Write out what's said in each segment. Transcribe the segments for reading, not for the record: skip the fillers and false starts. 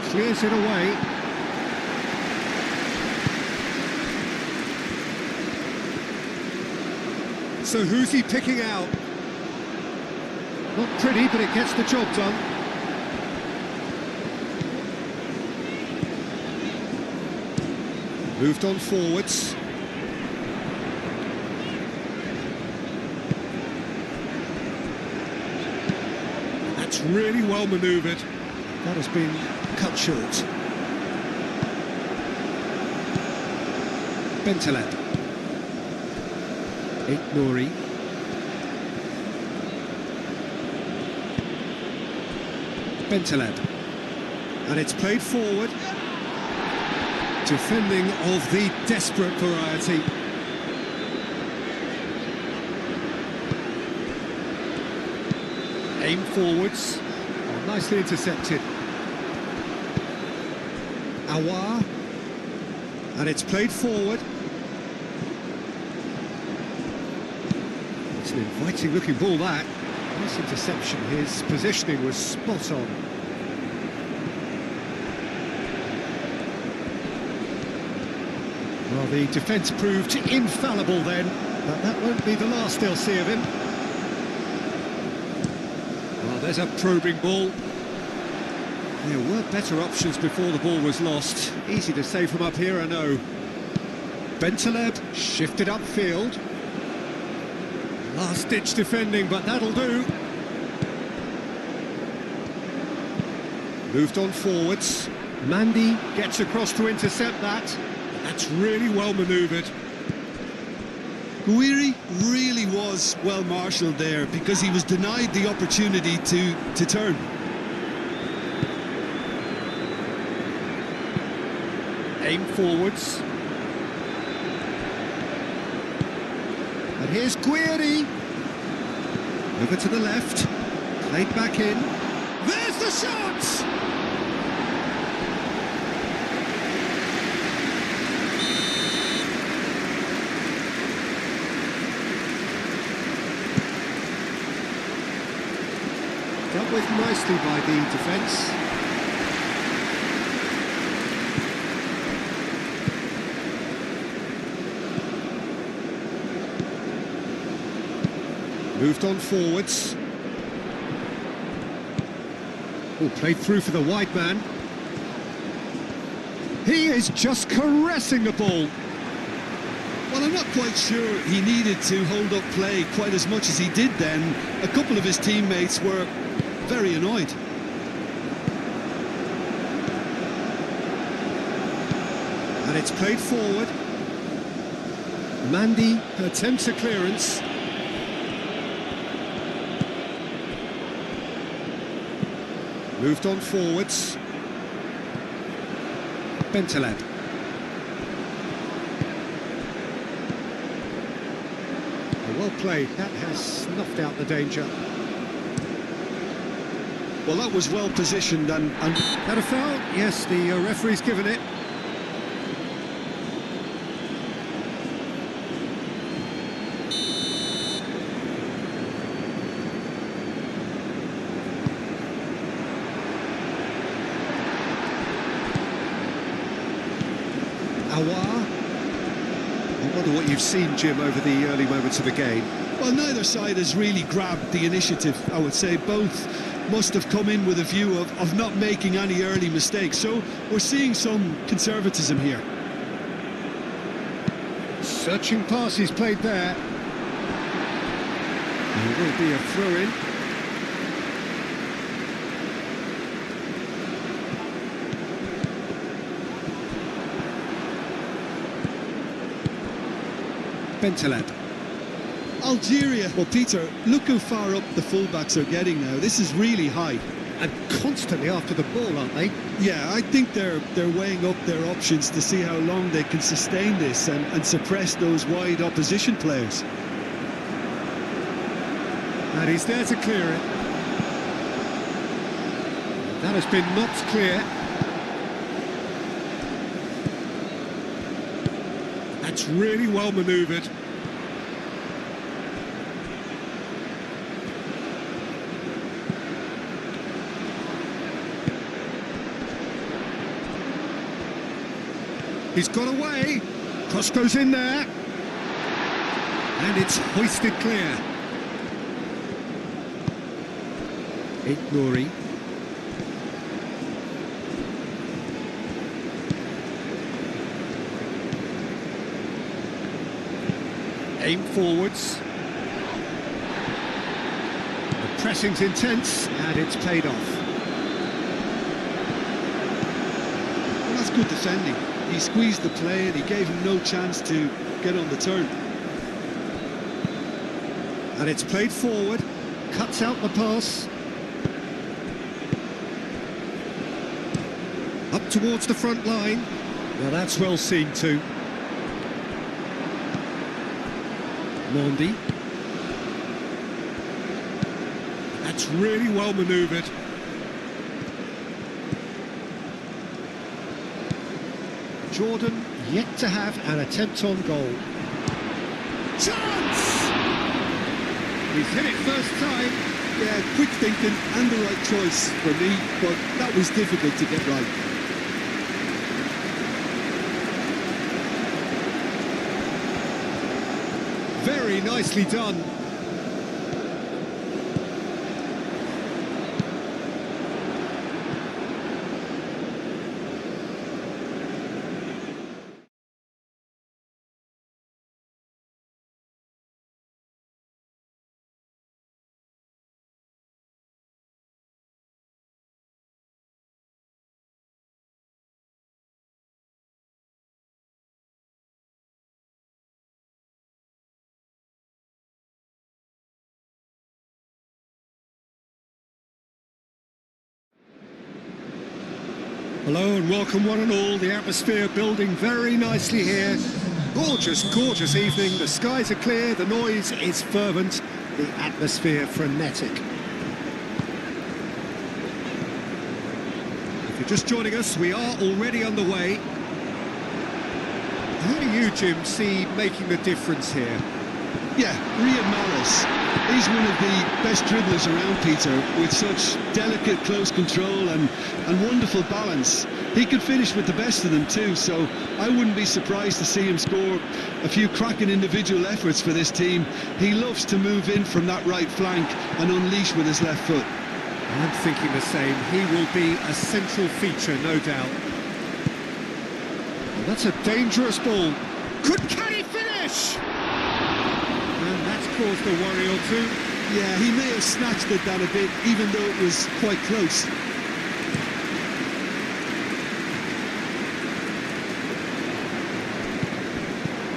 Clears it away. So who's he picking out? Not pretty, but it gets the job done. Moved on forwards. That's really well manoeuvred. That has been cut short. Bentaleb. Nouri. Bentaleb. And it's played forward. Defending of the desperate variety. Aim forwards. Oh, nicely intercepted. Awar. And it's played forward. It's an inviting looking ball, that. Nice interception. His positioning was spot on. Well, the defence proved infallible then, but that won't be the last they'll see of him. Well, there's a probing ball. There were better options before the ball was lost. Easy to say from up here, I know. Bentaleb shifted upfield. Last-ditch defending, but that'll do. Moved on forwards. Mandy gets across to intercept that. That's really well manoeuvred. Guiri really was well marshalled there because he was denied the opportunity to turn. Aim forwards. And here's Guiri. Over to the left. Played back in. There's the shot! Dealt with nicely by the defence. Moved on forwards. Oh, played through for the wide man. He is just caressing the ball. Well, I'm not quite sure he needed to hold up play quite as much as he did then. A couple of his teammates were very annoyed. And it's played forward. Mandy attempts a clearance. Moved on forwards. Bentaleb. Well played. That has snuffed out the danger. Well, that was well positioned and... That a foul? Yes, the referee's given it. Awar. I wonder what you've seen, Jim, over the early moments of the game. Well, neither side has really grabbed the initiative, I would say. Both must have come in with a view of not making any early mistakes. So we're seeing some conservatism here. Searching passes played there. There will be a throw-in. Bentaleb. Algeria, well, Peter, look how far up the fullbacks are getting now. This is really high. And constantly after the ball, aren't they? Yeah, I think they're weighing up their options to see how long they can sustain this and suppress those wide opposition players. And he's there to clear it. That has been knocked clear. That's really well manoeuvred. He's got away. Cross goes in there. And it's hoisted clear. Nuri. Aim forwards. The pressing's intense and it's paid off. Well, that's good defending. He squeezed the play and he gave him no chance to get on the turn. And it's played forward, cuts out the pass. Up towards the front line. Well, that's well seen too. Mondi. That's really well manoeuvred. Jordan yet to have an attempt on goal. Chance! He's hit it first time. Yeah, quick thinking and the right choice for me, but that was difficult to get right. Very nicely done. Hello and welcome one and all. The atmosphere building very nicely here. Gorgeous, gorgeous evening. The skies are clear, the noise is fervent, the atmosphere frenetic. If you're just joining us, we are already underway. Who do you, Jim, see making the difference here? Yeah, Riyad Mahrez. He's one of the best dribblers around, Peter, with such delicate, close control and wonderful balance. He could finish with the best of them too, so I wouldn't be surprised to see him score a few cracking individual efforts for this team. He loves to move in from that right flank and unleash with his left foot. I'm thinking the same. He will be a central feature, no doubt. Well, that's a dangerous ball. Can he finish? And that's caused a worry or two. Yeah, he may have snatched at that a bit, even though it was quite close.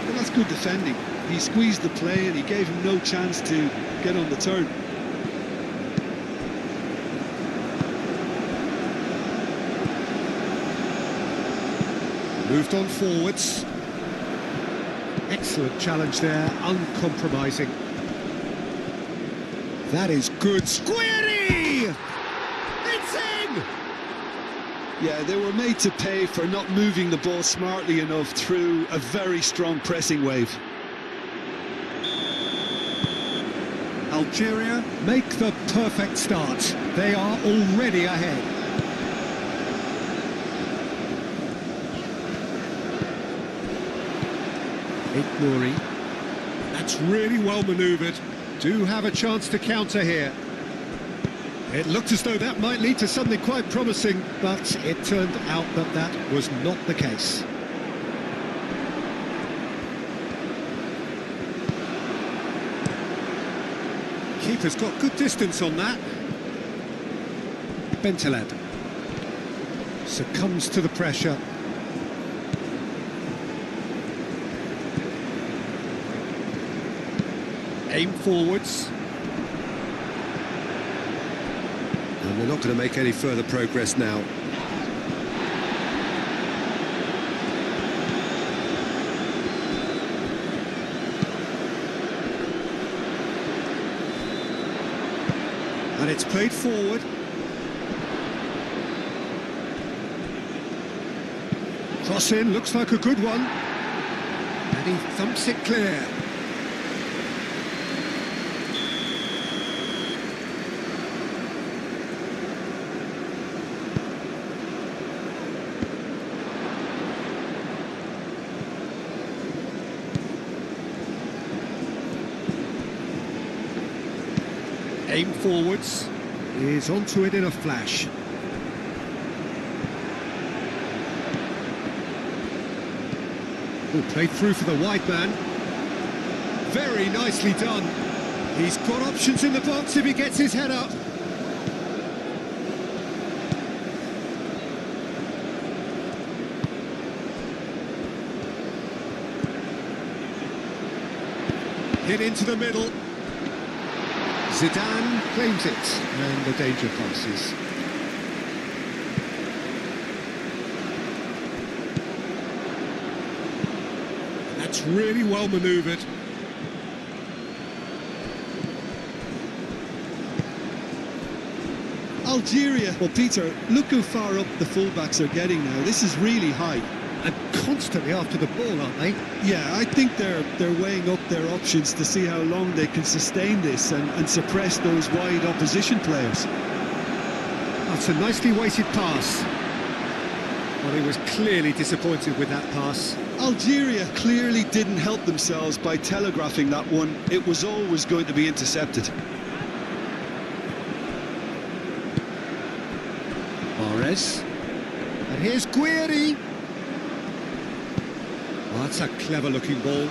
Well, that's good defending. He squeezed the play and he gave him no chance to get on the turn. Moved on forwards. Excellent challenge there, uncompromising. That is good. Squirty! It's in! Yeah, they were made to pay for not moving the ball smartly enough through a very strong pressing wave. Algeria make the perfect start. They are already ahead. Nuri. That's really well manoeuvred. Do have a chance to counter here. It looked as though that might lead to something quite promising, but it turned out that that was not the case. Keeper's got good distance on that. Bentaleb succumbs to the pressure. Aim forwards. And they're not going to make any further progress now. And it's played forward. Cross in, looks like a good one. And he thumps it clear. Aim forwards. Is onto it in a flash. Oh, played through for the wide man. Very nicely done. He's got options in the box if he gets his head up. Hit into the middle. Zidane claims it, and the danger passes. That's really well manoeuvred. Algeria. Well, Peter, look how far up the fullbacks are getting now. This is really high. And constantly after the ball, aren't they? Yeah, I think they're weighing up their options to see how long they can sustain this and suppress those wide opposition players. That's a nicely weighted pass. Well, he was clearly disappointed with that pass. Algeria clearly didn't help themselves by telegraphing that one. It was always going to be intercepted. Mahrez. And here's Guiri. Oh, that's a clever-looking ball.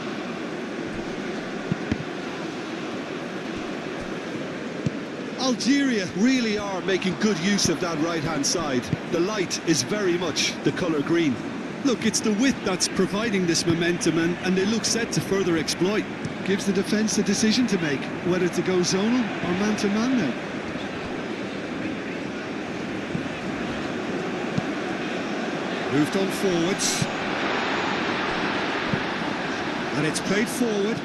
Algeria really are making good use of that right-hand side. The light is very much the colour green. Look, it's the width that's providing this momentum, and they look set to further exploit. Gives the defence a decision to make, whether to go zonal or man-to-man now. Moved on forwards. And it's played forward.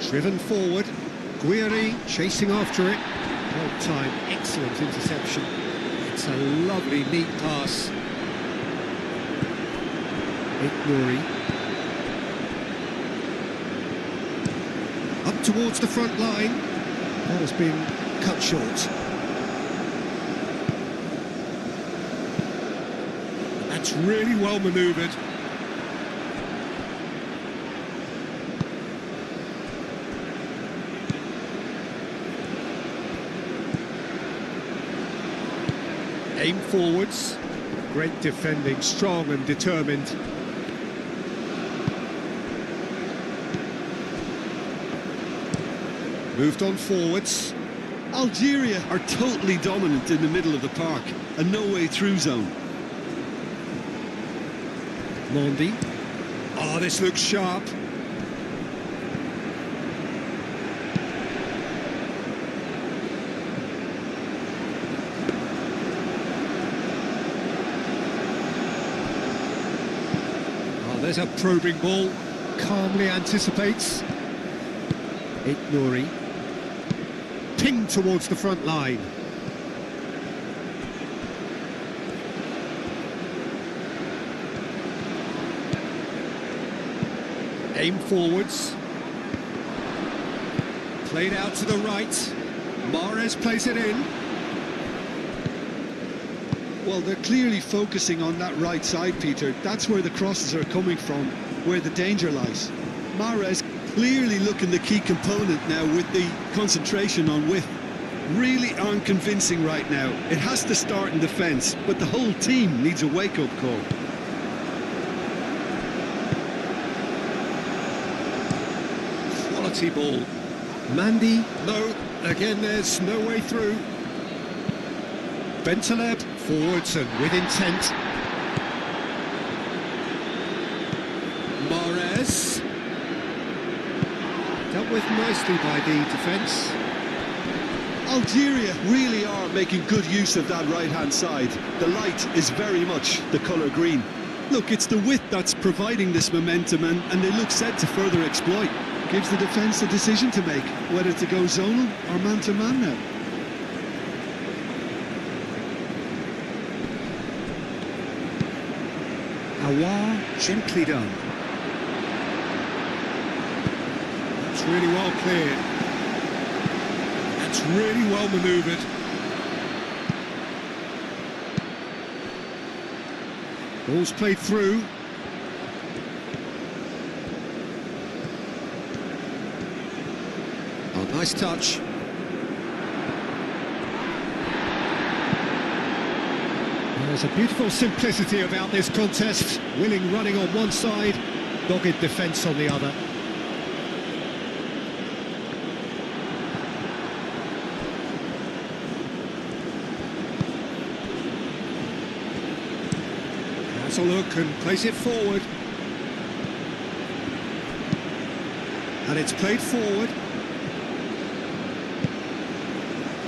Driven forward. Guiri chasing after it. Well time, excellent interception. It's a lovely, neat pass. Nouri. Up towards the front line. That has been cut short. That's really well manoeuvred. Aim forwards. Great defending, strong and determined. Moved on forwards. Algeria are totally dominant in the middle of the park, a no-way through zone. Mondi. Oh, this looks sharp. There's a probing ball, calmly anticipates. Nouri. Pinged towards the front line. Aim forwards. Played out to the right. Mahrez plays it in. Well, they're clearly focusing on that right side, Peter. That's where the crosses are coming from, where the danger lies. Mahrez clearly looking the key component now with the concentration on width. Really unconvincing right now. It has to start in defence, but the whole team needs a wake-up call. Quality ball. Mandy, no, again there's no way through. Bentaleb, forwards and with intent. Mahrez. Dealt with nicely by the defence. Algeria really are making good use of that right-hand side. The light is very much the colour green. Look, it's the width that's providing this momentum, and they look set to further exploit. Gives the defence a decision to make, whether to go zonal or man-to-man now. Aouar, gently done. That's really well cleared. That's really well manoeuvred. Ball's played through. Oh, nice touch. There's a beautiful simplicity about this contest. Willing running on one side, dogged defence on the other. Has a look and plays it forward. And it's played forward.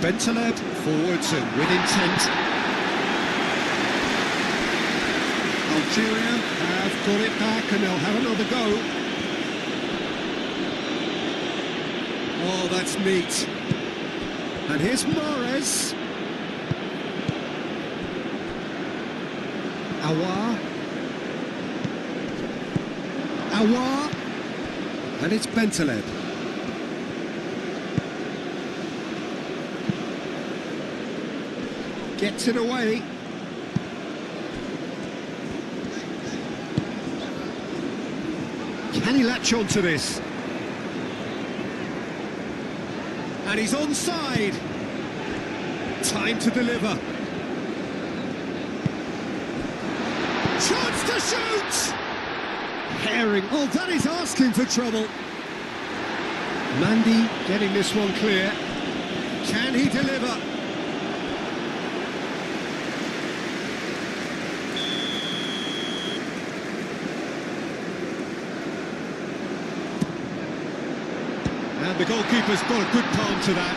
Bentaleb forwards and with intent. Algeria have got it back and they'll have another go. Oh, that's neat. And here's Mahrez. Aouar. Aouar. And it's Bentaleb. Gets it away. Can he latch on to this? And he's onside. Time to deliver. Chance to shoot! Herring. Oh, that is asking for trouble. Mandy getting this one clear. Can he deliver? And the goalkeeper's got a good palm to that.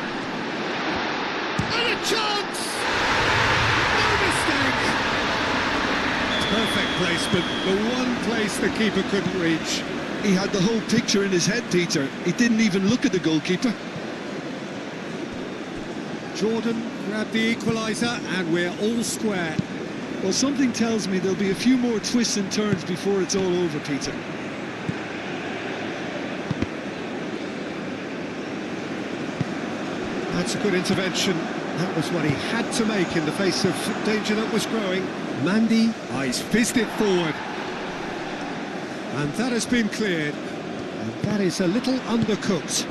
And a chance! No mistake! Perfect placement, the one place the keeper couldn't reach. He had the whole picture in his head, Peter. He didn't even look at the goalkeeper. Jordan grabbed the equaliser and we're all square. Well, something tells me there'll be a few more twists and turns before it's all over, Peter. That's a good intervention. That was what he had to make in the face of danger that was growing. Mandy, he's fizzed it forward. And that has been cleared. And that is a little undercooked.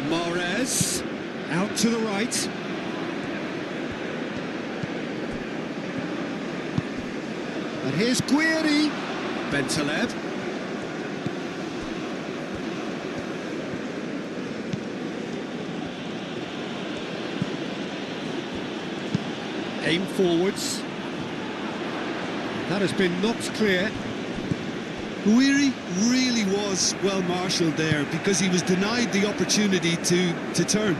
Mahrez, out to the right. And here's Guiri. Bentaleb. Aim forwards. That has been knocked clear. Guiri really was well marshalled there because he was denied the opportunity to turn.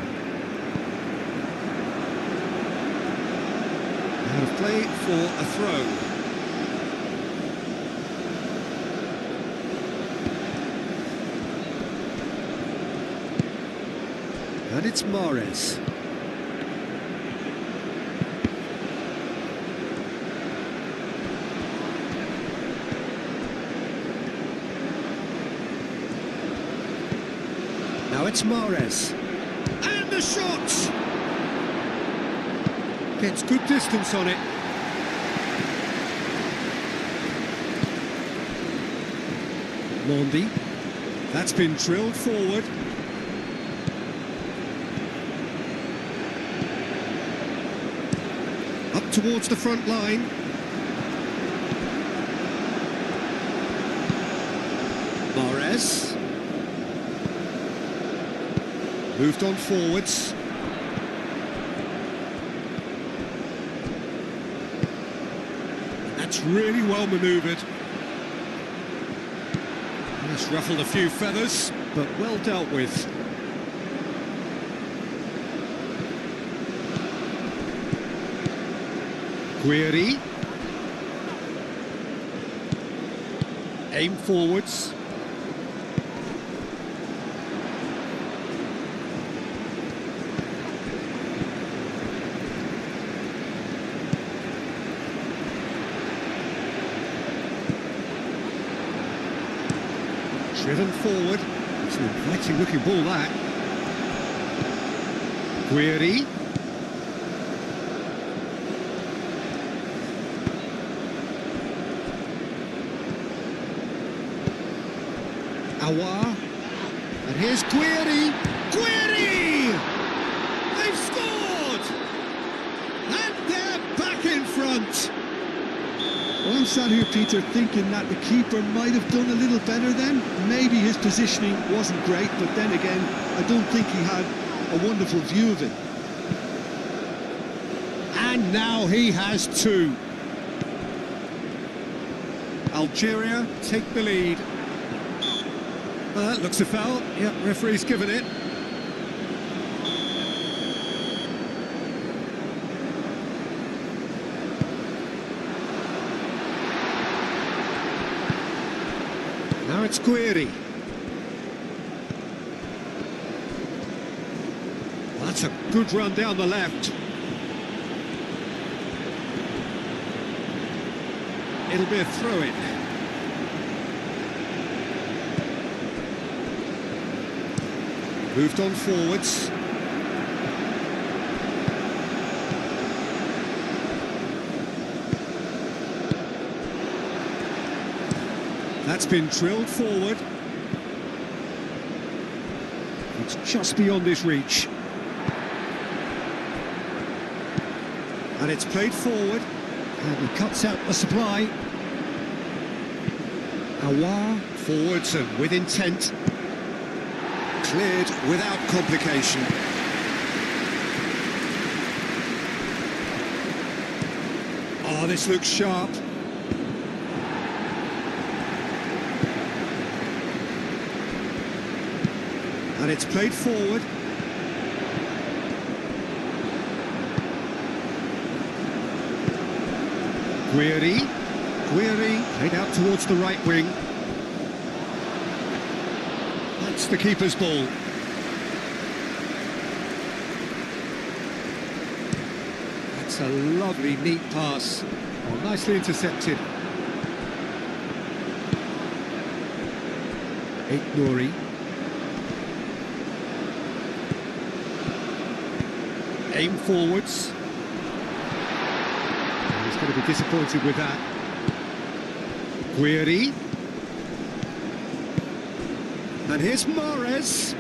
Out of play for a throw. And it's Mahrez. Now it's Mahrez. And the shot! Gets good distance on it. Mondi. That's been drilled forward. Up towards the front line. Mahrez. Moved on forwards. That's really well manoeuvred. It's ruffled a few feathers, but well dealt with. Guiri. Aim forwards. Driven forward. It's an inviting looking ball, that. Guiri. Awar. And here's Guiri. Guiri! They've scored! And they're back in front. Well, I'm sat here, Peter, thinking that the keeper might have done a little better then. Maybe his positioning wasn't great, but then again, I don't think he had a wonderful view of it. And now he has two. Algeria take the lead. Looks a foul. Yep, referee's given it. Now it's Guiri. Well, that's a good run down the left. It'll be a throw-in. Moved on forwards. That's been drilled forward. It's just beyond his reach. And it's played forward. And he cuts out the supply. Awar forwards and with intent. Cleared without complication. Oh, this looks sharp. And it's played forward. Guiri. Guiri played out towards the right wing. That's the keeper's ball. That's a lovely, neat pass. Oh, nicely intercepted. Nouri. Aim forwards. He's going to be disappointed with that. Guiri. And here's Mahrez.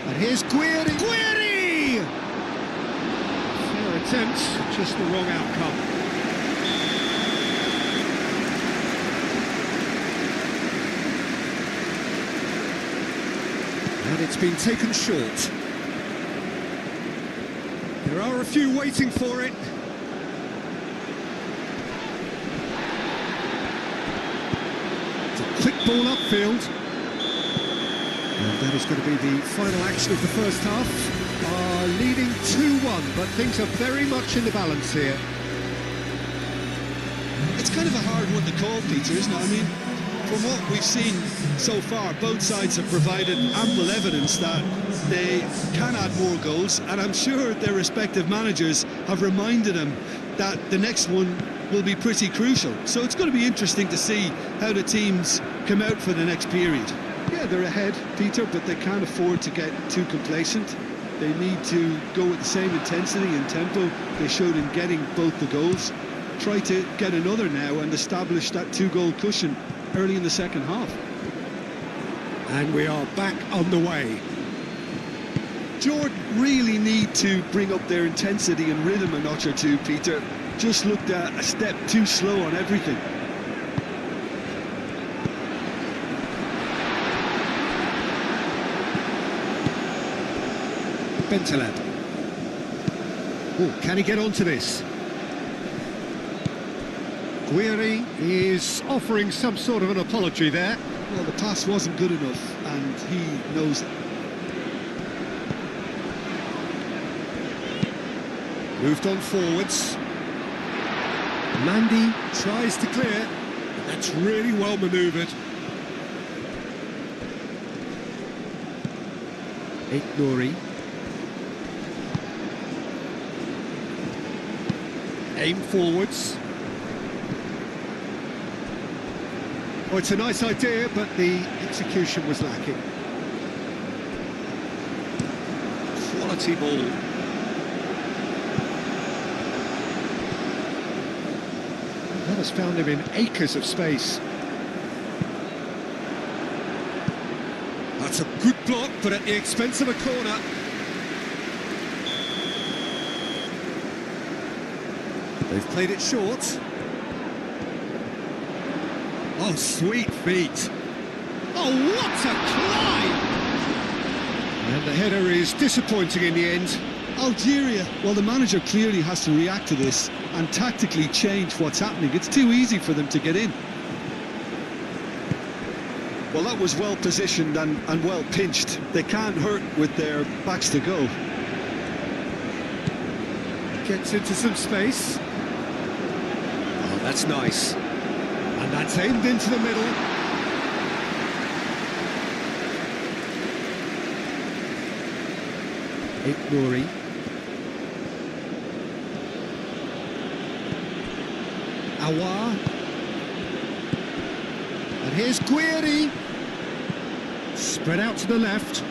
And here's Guiri. Guiri! Fair attempt, just the wrong outcome. And it's been taken short. There are a few waiting for it. It's a quick ball upfield. And that is going to be the final action of the first half. Leading 2-1, but things are very much in the balance here. It's kind of a hard one to call, Peter, isn't it? I mean, from what we've seen so far, both sides have provided ample evidence that they can add more goals, and I'm sure their respective managers have reminded them that the next one will be pretty crucial. So it's going to be interesting to see how the teams come out for the next period. Yeah, they're ahead, Peter, but they can't afford to get too complacent. They need to go with the same intensity and tempo they showed in getting both the goals. Try to get another now and establish that two-goal cushion early in the second half. And we are back on the way. Jordan really need to bring up their intensity and rhythm a notch or two, Peter. Just looked a step too slow on everything. Bentaleb. Oh, can he get onto this? Guiri is offering some sort of an apology there. Well, the pass wasn't good enough, and he knows it. Moved on forwards. Mandy tries to clear. That's really well manoeuvred. Nouri. Aim forwards. Well, it's a nice idea, but the execution was lacking. Quality ball. That has found him in acres of space. That's a good block, but at the expense of a corner. They've played it short. Oh, sweet feet. Oh, what a climb! And the header is disappointing in the end. Algeria, well, the manager clearly has to react to this and tactically change what's happening. It's too easy for them to get in. Well, that was well positioned and well pinched. They can't hurt with their backs to go. Gets into some space. Oh, that's nice. And that's aimed into the middle. Nouri. Aouar. And here's Guiri. Spread out to the left.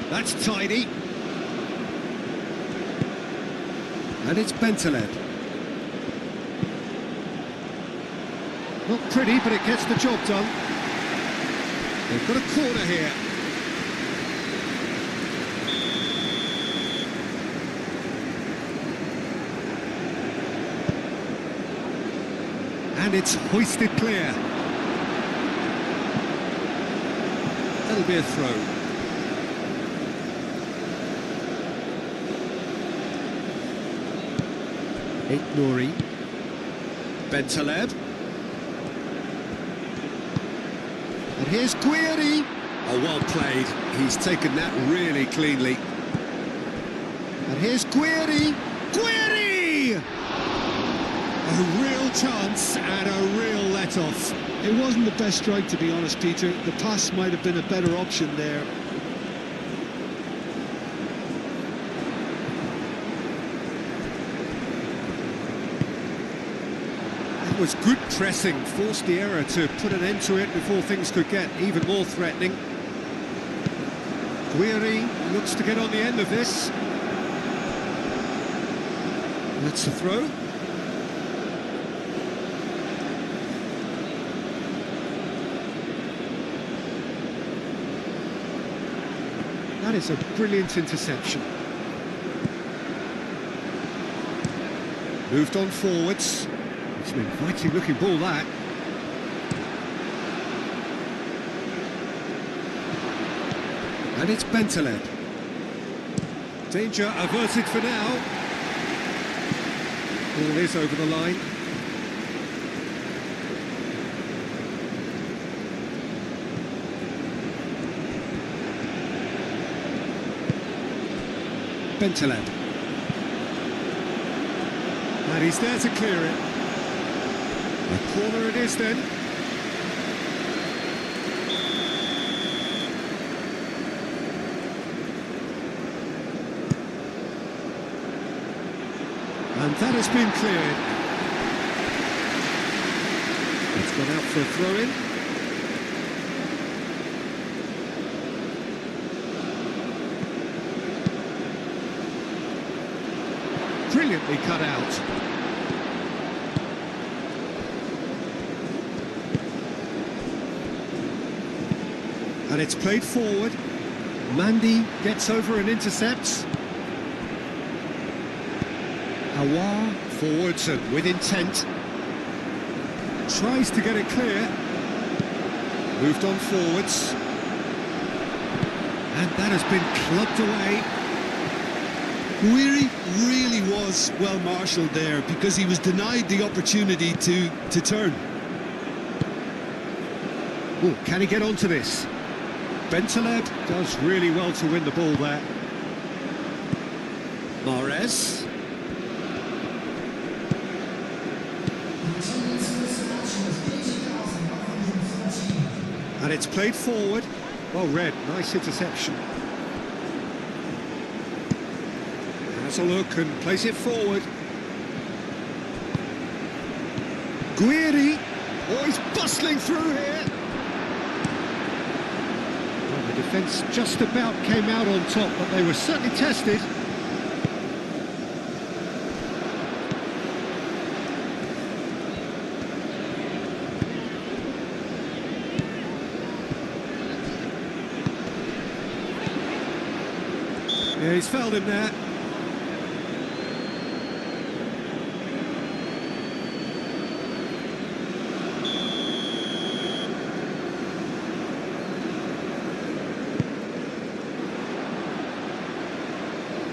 That's tidy. And it's Bentaleb. Not pretty, but it gets the job done. They've got a corner here. And it's hoisted clear. That'll be a throw. Nouri. Bentaleb. And here's Guiri. Oh, well played. He's taken that really cleanly. And here's Guiri. Guiri! A real chance and a real let-off. It wasn't the best strike, to be honest, Peter. The pass might have been a better option there. It was good pressing, forced the error to put an end to it before things could get even more threatening. Guiri looks to get on the end of this. That's the throw. That is a brilliant interception. Moved on forwards. It's an inviting looking ball, that. And it's Bentaleb. Danger averted for now. Ball is over the line. Bentaleb. And he's there to clear it. A corner it is then. And that has been cleared. It's gone out for a throw-in. Brilliantly cut out. And it's played forward. Mandy gets over and intercepts. Aouar forwards and with intent. Tries to get it clear. Moved on forwards. And that has been clubbed away. Guiri really was well marshalled there because he was denied the opportunity to turn. Oh, can he get onto this? Bentaleb does really well to win the ball there. Mahrez. And it's played forward. Well read, nice interception. Has a look and plays it forward. Guiri. Oh, he's bustling through here. Well, the defence just about came out on top, but they were certainly tested. Yeah, he's fouled him there.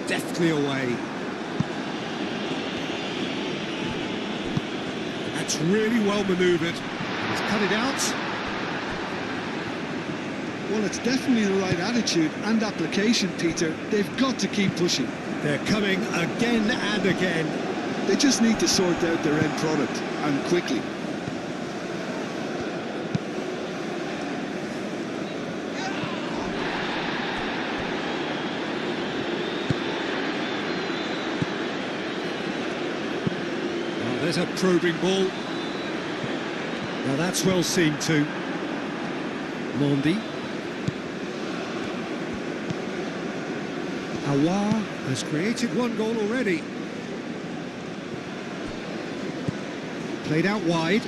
Deftly away. That's really well manoeuvred. He's cut it out. Well, it's definitely the right attitude and application, Peter. They've got to keep pushing. They're coming again and again. They just need to sort out their end product, and quickly. Oh, there's a probing ball. Now that's well seen too. Mondi. Aouar has created one goal already. Played out wide.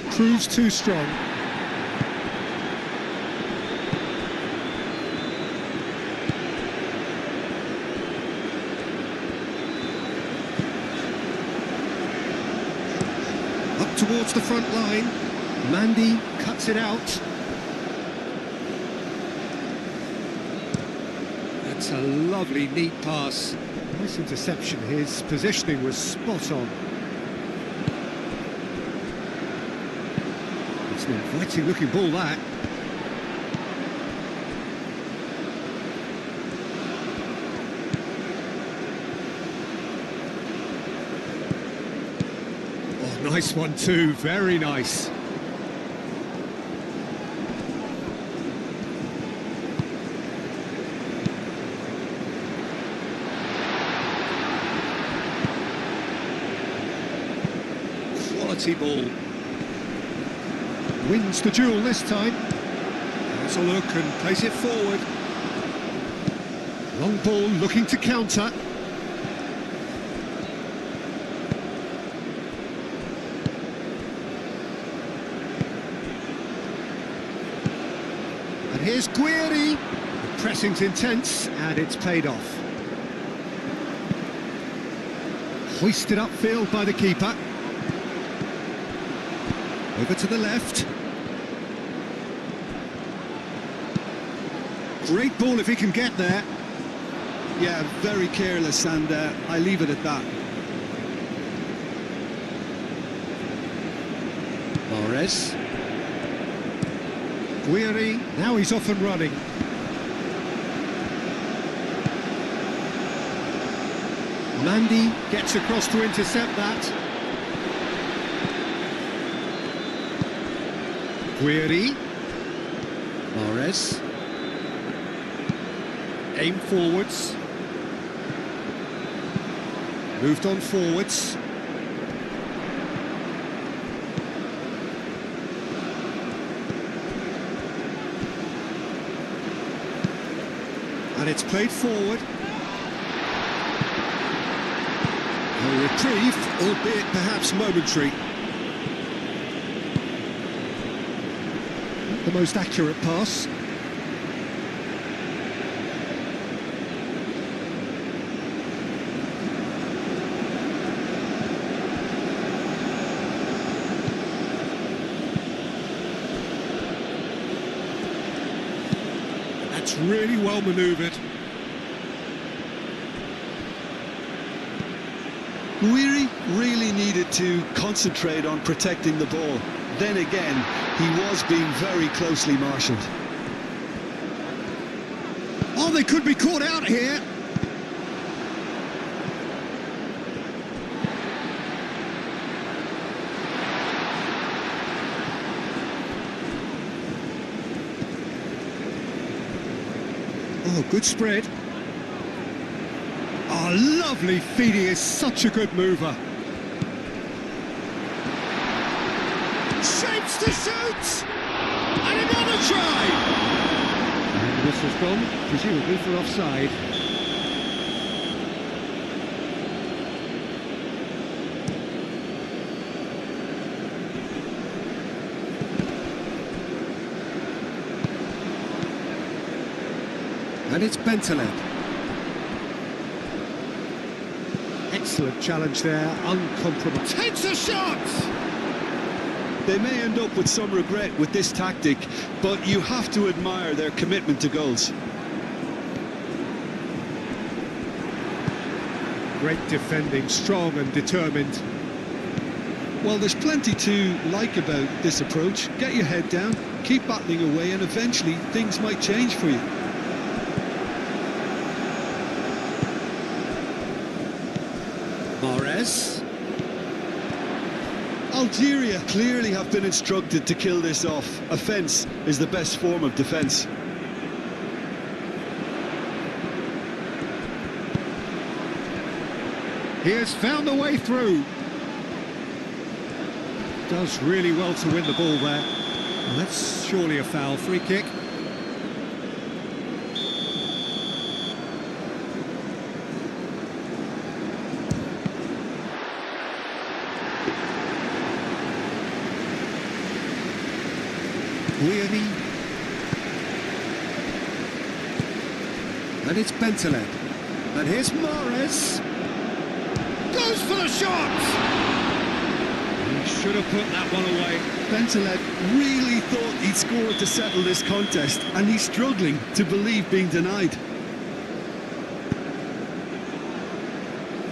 Proves too strong. Up towards the front line. Mandy cuts it out. That's a lovely, neat pass. Nice interception. His positioning was spot on. It's an inviting looking ball, that. Oh, nice one too. Very nice. Ball. Wins the duel this time. Has a look and plays it forward. Long ball looking to counter. And here's Guiri. The pressing's intense and it's paid off. Hoisted upfield by the keeper. Over to the left. Great ball if he can get there. Yeah, very careless, and I leave it at that. Mahrez. Guiri, now he's off and running. Mandy gets across to intercept that. Guiri. Mahrez. Aim forwards. Moved on forwards. And it's played forward. A reprieve, albeit perhaps momentary. The most accurate pass. That's really well manoeuvred. Guiri really needed to concentrate on protecting the ball. Then again, he was being very closely marshalled. Oh, they could be caught out here. Oh, good spread. Oh, lovely feeding, is such a good mover. Shapes to shoot! And another try! And the whistle's gone, presumably for offside. And it's Bentaleb. Excellent challenge there, uncompromised. Takes a shot! They may end up with some regret with this tactic, but you have to admire their commitment to goals. Great defending, strong and determined. Well, there's plenty to like about this approach. Get your head down, keep battling away, and eventually things might change for you. Mahrez. Algeria clearly have been instructed to kill this off. Offence is the best form of defence. He has found the way through. Does really well to win the ball there. Well, that's surely a foul. Free kick. Weirdy. And it's Bentaleb. And here's Mahrez. Goes for the shot! He should have put that one away. Bentaleb really thought he'd score to settle this contest, and he's struggling to believe being denied.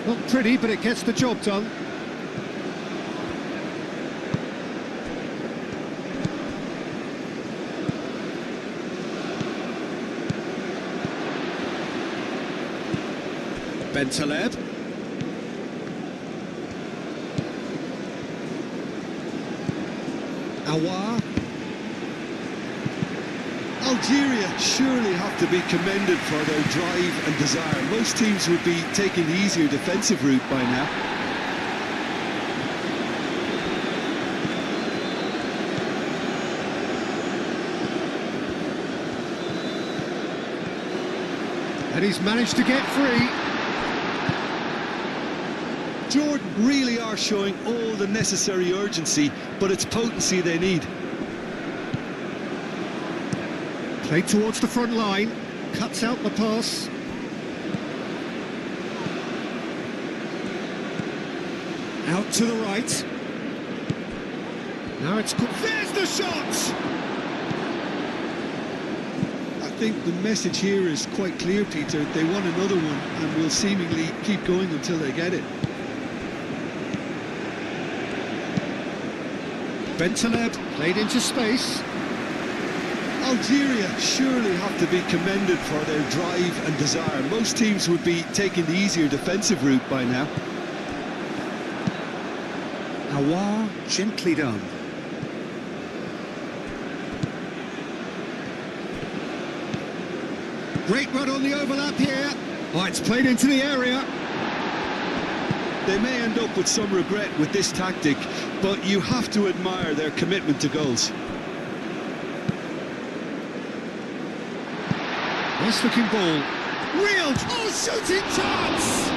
Not pretty, but it gets the job done. Bentaleb. Awar. Algeria surely have to be commended for their drive and desire. Most teams would be taking the easier defensive route by now. And he's managed to get free. Jordan really are showing all the necessary urgency, but it's potency they need. Played towards the front line, cuts out the pass. Out to the right. Now it's good. There's the shot! I think the message here is quite clear, Peter. They want another one and will seemingly keep going until they get it. Bentaleb played into space. Algeria surely have to be commended for their drive and desire. Most teams would be taking the easier defensive route by now. Awar, gently done. Great run on the overlap here. Oh, it's played into the area. They may end up with some regret with this tactic, but you have to admire their commitment to goals. Nice looking ball. Real! Oh, shooting chance!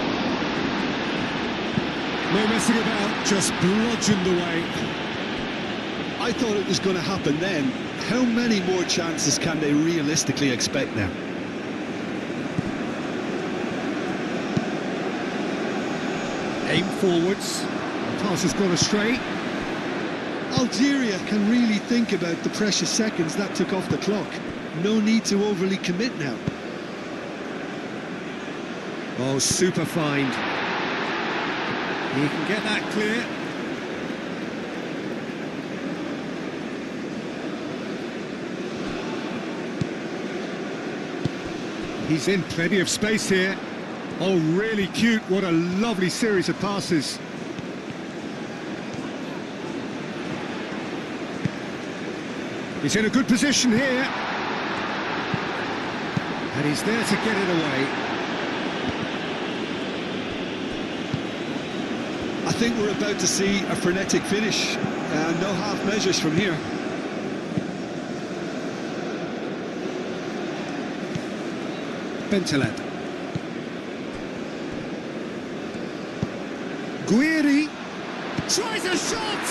No messing about, just bludgeoned away. I thought it was going to happen then. How many more chances can they realistically expect now? Aim forwards. The pass has gone astray. Algeria can really think about the precious seconds that took off the clock. No need to overly commit now. Oh, super find. He can get that clear. He's in plenty of space here. Oh, really cute. What a lovely series of passes. He's in a good position here. And he's there to get it away. I think we're about to see a frenetic finish. No half measures from here. Bentaleb. Guiri tries a shot!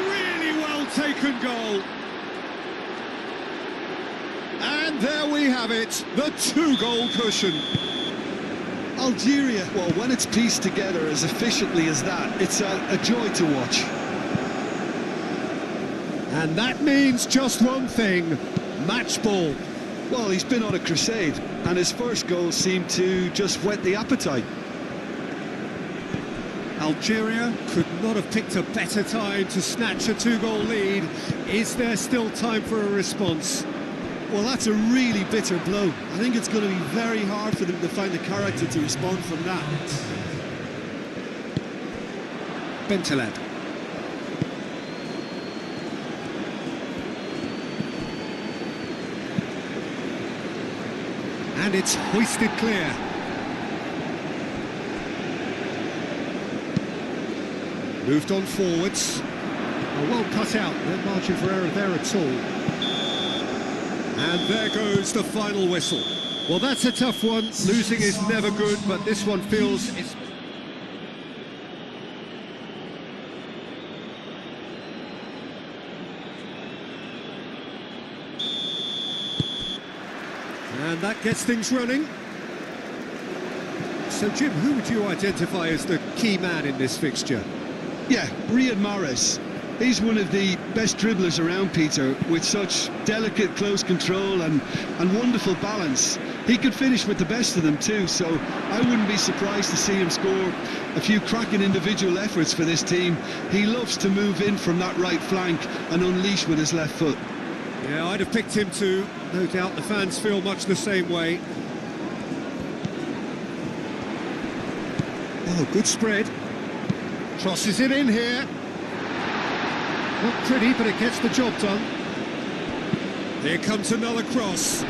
Really well taken goal. And there we have it, the 2-goal cushion. Algeria, well, when it's pieced together as efficiently as that, it's a joy to watch. And that means just one thing, match ball. Well, he's been on a crusade, and his first goal seemed to just whet the appetite. Algeria could not have picked a better time to snatch a 2-goal lead. Is there still time for a response? Well, that's a really bitter blow. I think it's going to be very hard for them to find the character to respond from that. Bentaleb. And it's hoisted clear. Moved on forwards. Oh, well cut out, no margin for error there at all. And there goes the final whistle. Well, that's a tough one. Losing is never good, but this one feels it's... And that gets things running. So, Jim, who would you identify as the key man in this fixture? Yeah, Riyad Mahrez. He's one of the best dribblers around, Peter, with such delicate, close control and wonderful balance. He could finish with the best of them too, so I wouldn't be surprised to see him score a few cracking individual efforts for this team. He loves to move in from that right flank and unleash with his left foot. Yeah, I'd have picked him too. No doubt the fans feel much the same way. Oh, good spread. Crosses it in here. Not pretty, but it gets the job done. Here comes another cross.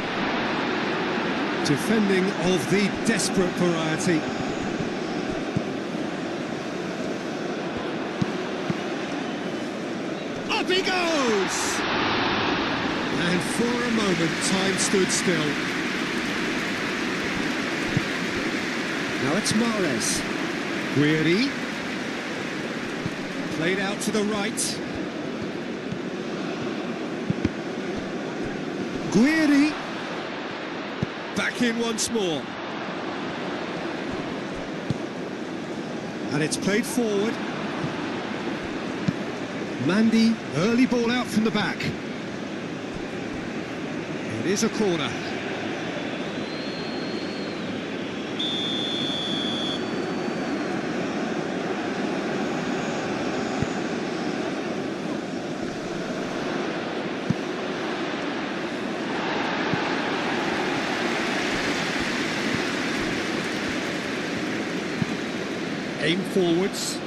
Defending of the desperate variety. Up he goes! And for a moment, time stood still. Now it's Mahrez. Guiri. Played out to the right. Guiri. Back in once more. And it's played forward. Mandy, early ball out from the back. It is a corner. Aim forwards.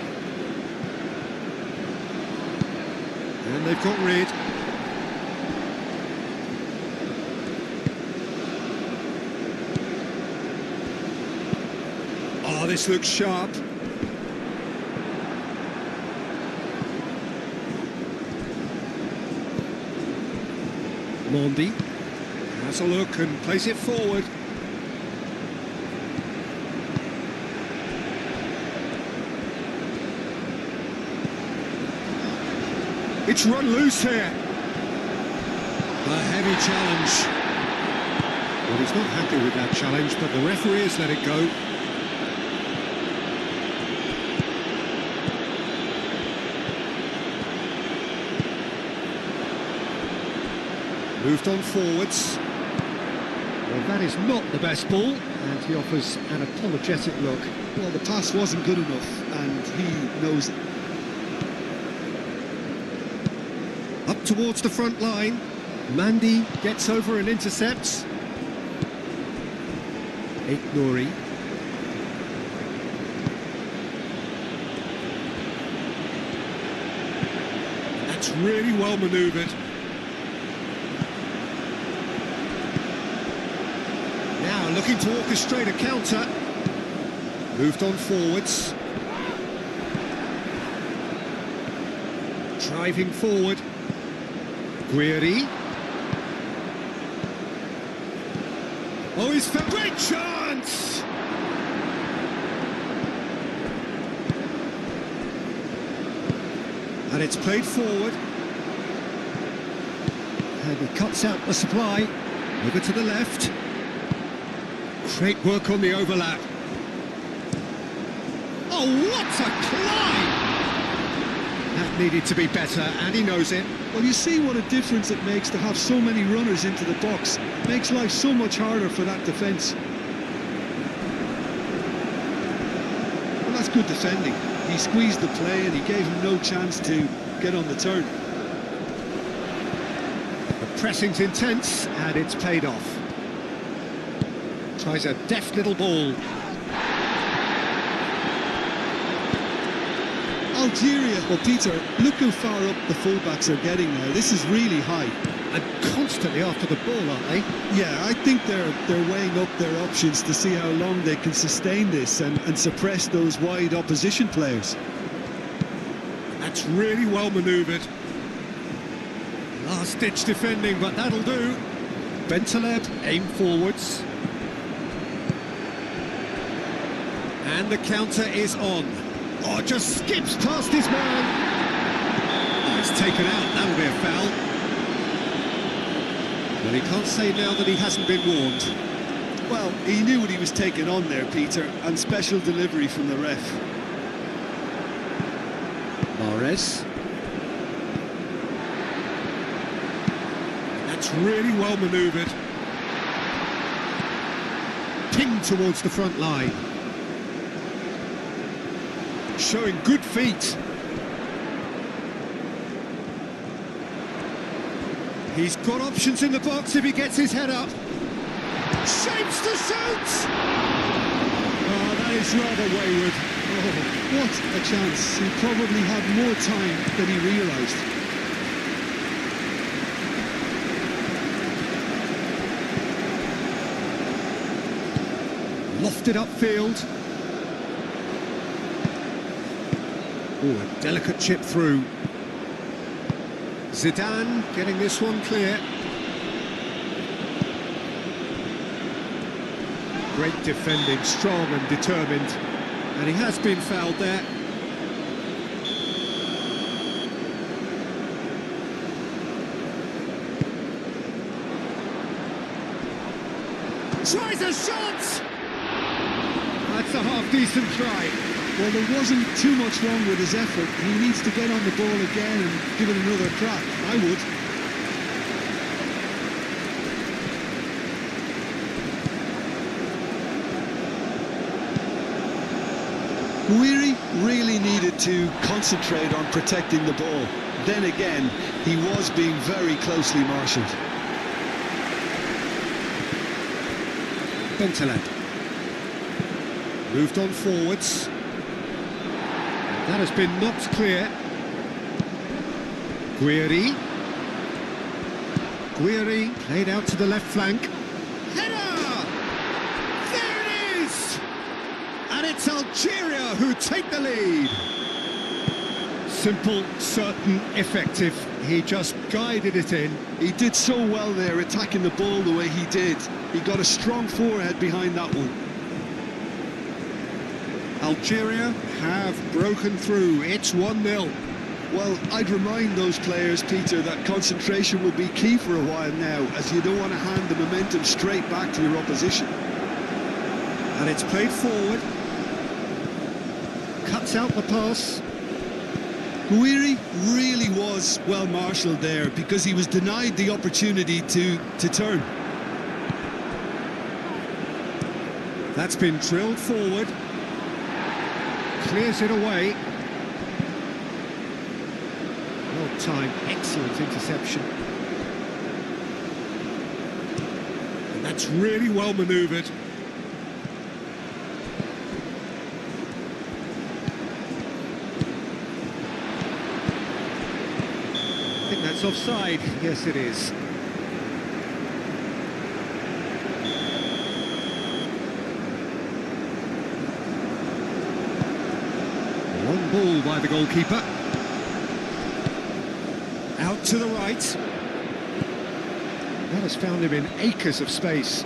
And they've got rid. Oh, this looks sharp. Mondi has a look and plays it forward. It's run loose here. A heavy challenge. Well, he's not happy with that challenge, but the referee has let it go. Moved on forwards. Well, that is not the best ball, and he offers an apologetic look. Well, the pass wasn't good enough, and he knows it. Up towards the front line. Mandy gets over and intercepts. Nouri. That's really well manoeuvred. Now looking to orchestrate a counter. Moved on forwards. Driving forward. Guiri. Oh, he's found... Great chance! And it's played forward. And he cuts out the supply. Over to the left. Great work on the overlap. Oh, what a climb! That needed to be better, and he knows it. Well, you see what a difference it makes to have so many runners into the box. Makes life so much harder for that defence. Well, that's good defending. He squeezed the play and he gave him no chance to get on the turn. The pressing's intense, and it's paid off. Tries a deft little ball. Algeria, well, Peter, look how far up the fullbacks are getting now. This is really high. And constantly after the ball, aren't they? Yeah, I think they're weighing up their options to see how long they can sustain this and suppress those wide opposition players. That's really well manoeuvred. Last-ditch defending, but that'll do. Bentaleb aim forwards. And the counter is on. Oh, just skips past his man. Oh, it's taken out. That'll be a foul. Well, he can't say now that he hasn't been warned. Well, he knew what he was taking on there, Peter, and special delivery from the ref. Mahrez. That's really well manoeuvred. Pinged towards the front line. Showing good feet. He's got options in the box if he gets his head up. Shapes to shoot! Oh, that is rather wayward. Oh, what a chance. He probably had more time than he realised. Lofted upfield. Oh, a delicate chip through. Zidane getting this one clear. Great defending, strong and determined. And he has been fouled there. Tries a shot! That's a half-decent try. Well, there wasn't too much wrong with his effort. He needs to get on the ball again and give it another crack. I would. Guiri really needed to concentrate on protecting the ball. Then again, he was being very closely marshalled. Bentaleb. Moved on forwards. That has been knocked clear. Guiri. Guiri played out to the left flank. Header! There it is! And it's Algeria who take the lead. Simple, certain, effective. He just guided it in. He did so well there, attacking the ball the way he did. He got a strong forehead behind that one. Algeria have broken through. It's 1-0. Well, I'd remind those players, Peter, that concentration will be key for a while now, as you don't want to hand the momentum straight back to your opposition. And it's played forward. Cuts out the pass. Guiri really was well marshalled there because he was denied the opportunity to turn. That's been drilled forward. Clears it away. Well timed, excellent interception. And that's really well manoeuvred. I think that's offside. Yes, it is. Long ball by the goalkeeper. Out to the right. That has found him in acres of space.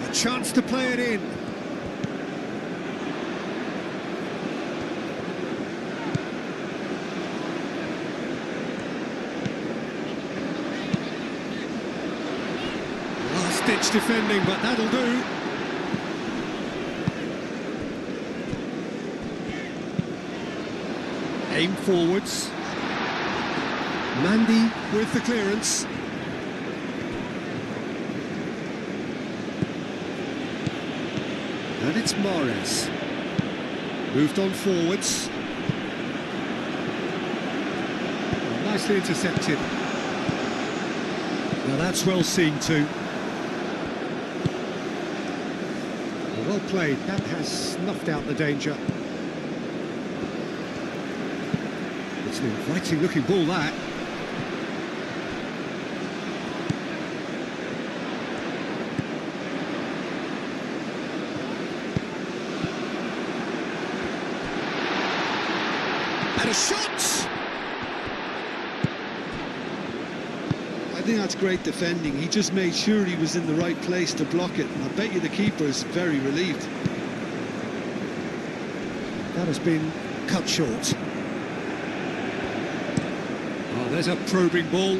A chance to play it in. Last-ditch defending, but that'll do. Aim forwards. Mandy with the clearance. And it's Mahrez. Moved on forwards. Oh, nicely intercepted. Now that's well seen too. Well played. That has snuffed out the danger. It's an inviting looking ball, that. And a shot! I think that's great defending. He just made sure he was in the right place to block it. I bet you the keeper's very relieved. That has been cut short. Oh, there's a probing ball.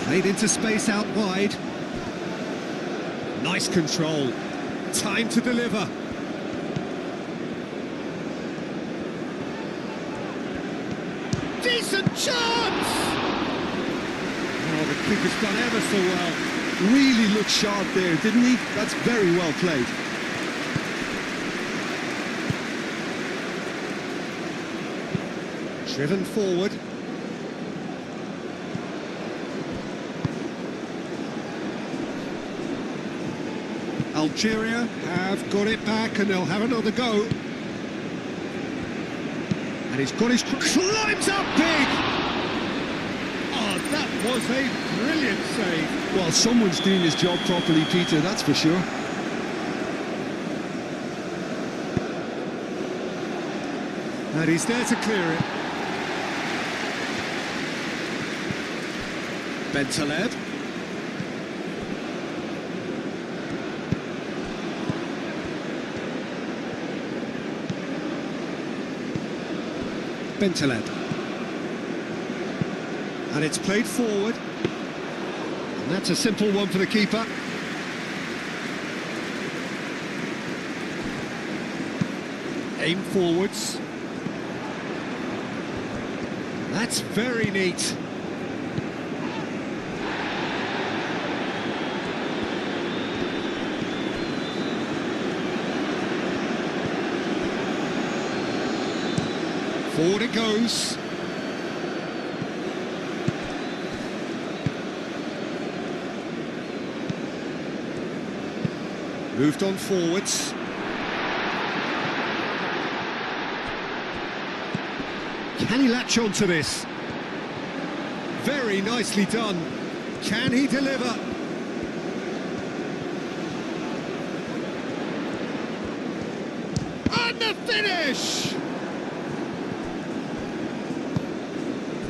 Played into space out wide. Nice control. Time to deliver. Decent chance! Oh, the keeper's done ever so well. Really looked sharp there, didn't he? That's very well played. Driven forward. Algeria have got it back and they'll have another go. And he's got his... climbs up big! Oh, that was a brilliant save. Well, someone's doing his job properly, Peter, that's for sure. And he's there to clear it. Bentaleb. Bentaleb. And it's played forward. And that's a simple one for the keeper. Aim forwards. That's very neat. Forward it goes. Moved on forwards. Can he latch on to this? Very nicely done. Can he deliver? And the finish!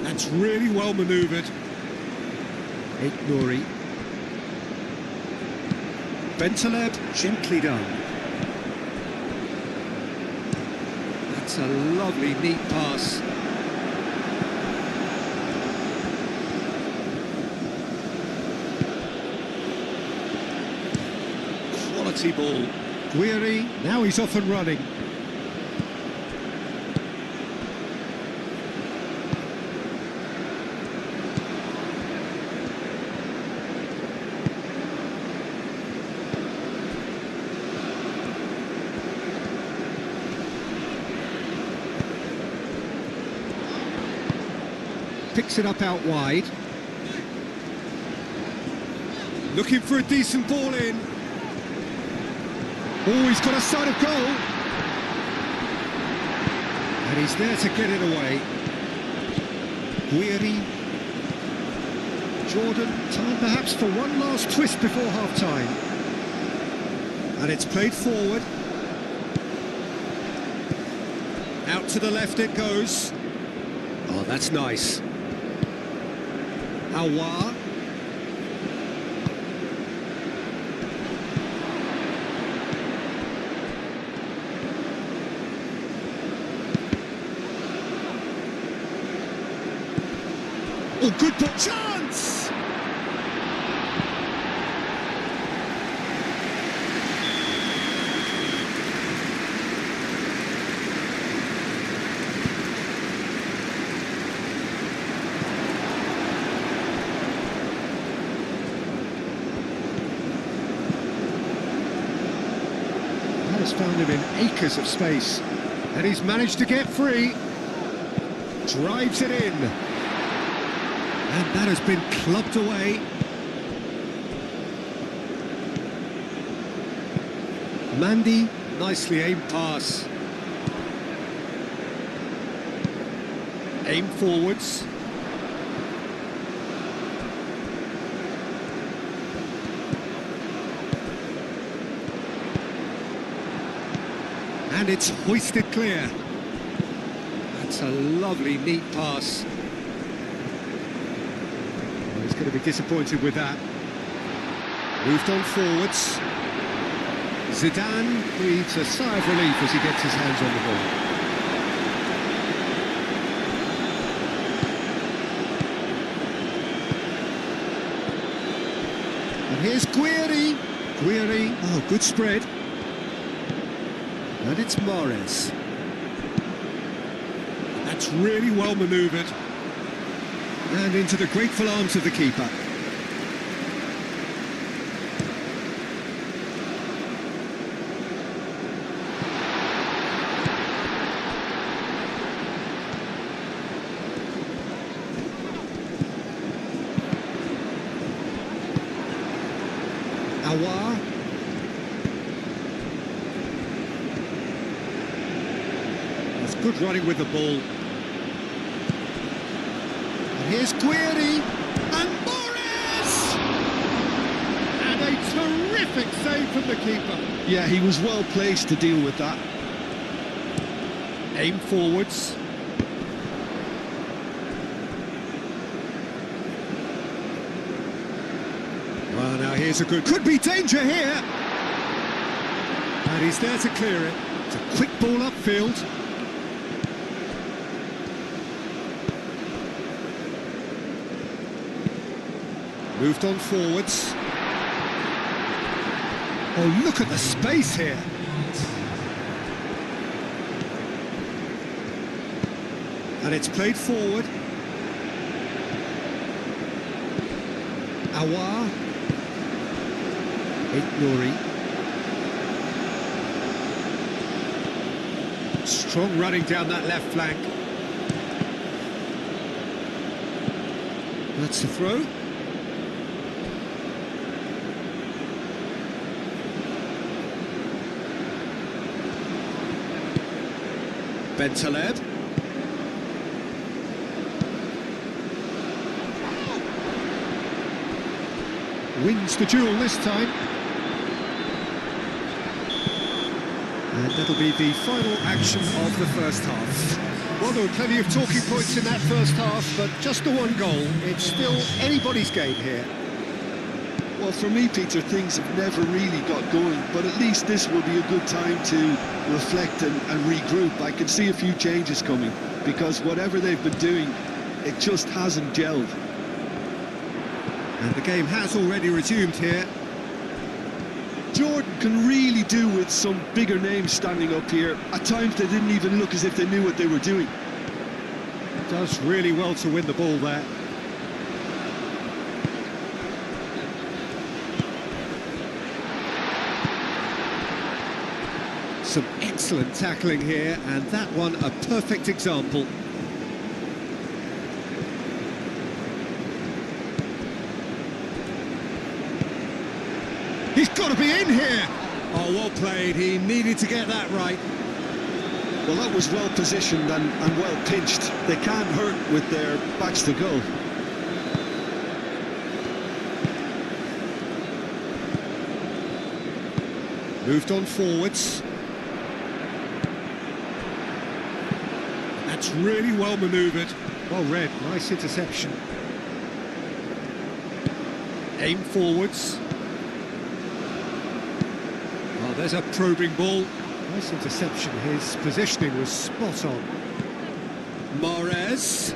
That's really well manoeuvred. Nouri. Bentaleb, gently done. That's a lovely, neat pass. Quality ball. Guiri, now he's off and running. Picks it up out wide. Looking for a decent ball in. Oh, he's got a sight of goal. And he's there to get it away. Guiri. Jordan, time perhaps for one last twist before half-time. And it's played forward. to the left it goes. Oh, that's nice. Aouar. Oh, good ball. Chance! That has found him in acres of space. And he's managed to get free. Drives it in. And that has been clubbed away. Mandy, nicely aimed pass. Aim forwards. And it's hoisted clear. That's a lovely, neat pass. He's going to be disappointed with that. Moved on forwards. Zidane breathes a sigh of relief as he gets his hands on the ball. And here's Guiri. Guiri, oh, good spread. And it's Mahrez. That's really well manoeuvred. And into the grateful arms of the keeper. Aouar. That's good running with the ball. Here's Guiri, and Mahrez! And a terrific save from the keeper. Yeah, he was well placed to deal with that. Aim forwards. Well, now here's a good... Could be danger here! And he's there to clear it. It's a quick ball upfield. Moved on forwards. Oh, look at the space here. And it's played forward. Aouar. Nouri. Strong running down that left flank. That's the throw. Bentaleb. Wins the duel this time. And that'll be the final action of the first half. Well, there were plenty of talking points in that first half, but just the one goal. It's still anybody's game here. Well, for me, Peter, things have never really got going, but at least this will be a good time to reflect and regroup. I can see a few changes coming, because whatever they've been doing, it just hasn't gelled. And the game has already resumed here. Jordan can really do with some bigger names standing up here. At times they didn't even look as if they knew what they were doing. Does really well to win the ball there. Some excellent tackling here, and that one a perfect example. He's got to be in here! Oh, well played. He needed to get that right. Well, that was well positioned and well pinched. They can't hurt with their backs to goal. Moved on forwards. That's really well manoeuvred. Well read, nice interception. Aim forwards. Oh, there's a probing ball. Nice interception, his positioning was spot on. Mahrez.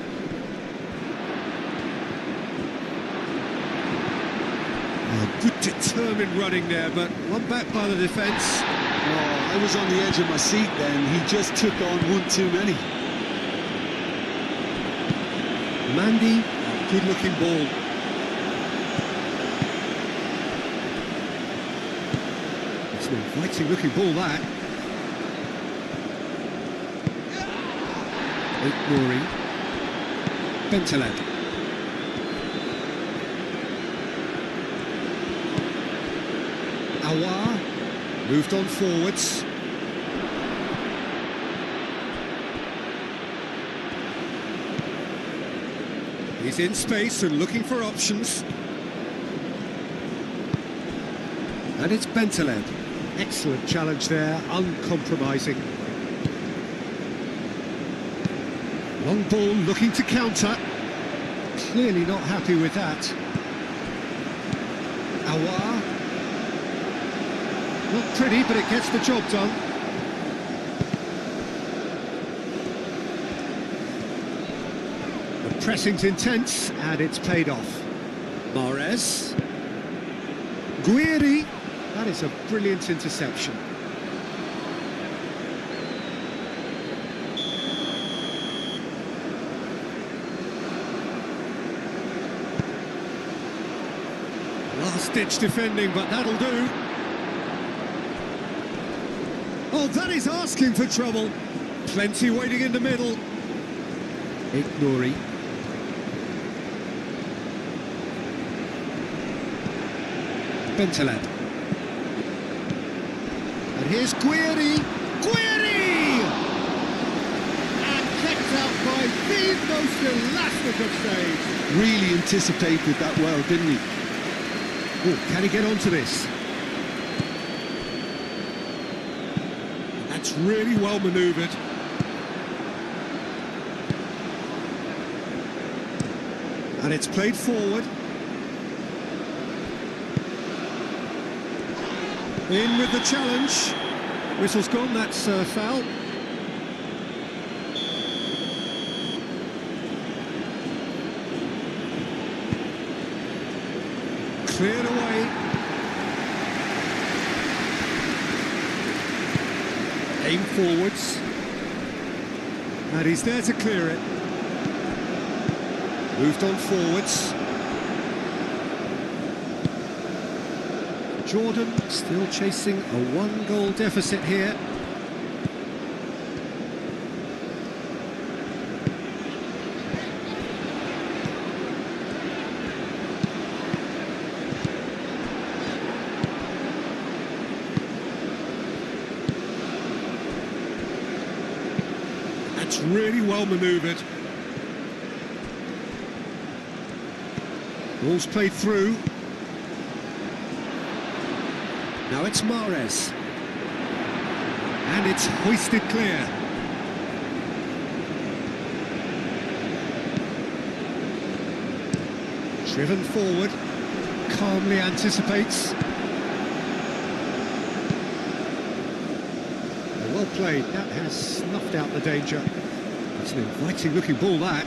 Oh, good determined running there, but one back by the defence. Oh, I was on the edge of my seat then. He just took on one too many. Mandy, good looking ball. It's an inviting looking ball, that. Nouri. Bentaleb. Awar moved on forwards. He's in space and looking for options. And it's Bentaleb. Excellent challenge there, uncompromising. Long ball looking to counter. Clearly not happy with that. Awar. Not pretty, but it gets the job done. The pressing's intense, and it's paid off. Mahrez. Guiri. That is a brilliant interception. Last-ditch defending, but that'll do. Oh, that is asking for trouble. Plenty waiting in the middle. Nouri. Bentaleb. And here's Guiri. Guiri! And kept out by the most elastic of saves. Really anticipated that well, didn't he? Oh, can he get onto this? That's really well manoeuvred. And it's played forward. In with the challenge. Whistle's gone, that's a foul. Cleared away. Aim forwards. And he's there to clear it. Moved on forwards. Jordan still chasing a one-goal deficit here. That's really well manoeuvred. Ball's played through. Now it's Mahrez. And it's hoisted clear. Driven forward. Calmly anticipates. Well played. That has snuffed out the danger. It's an inviting looking ball, that.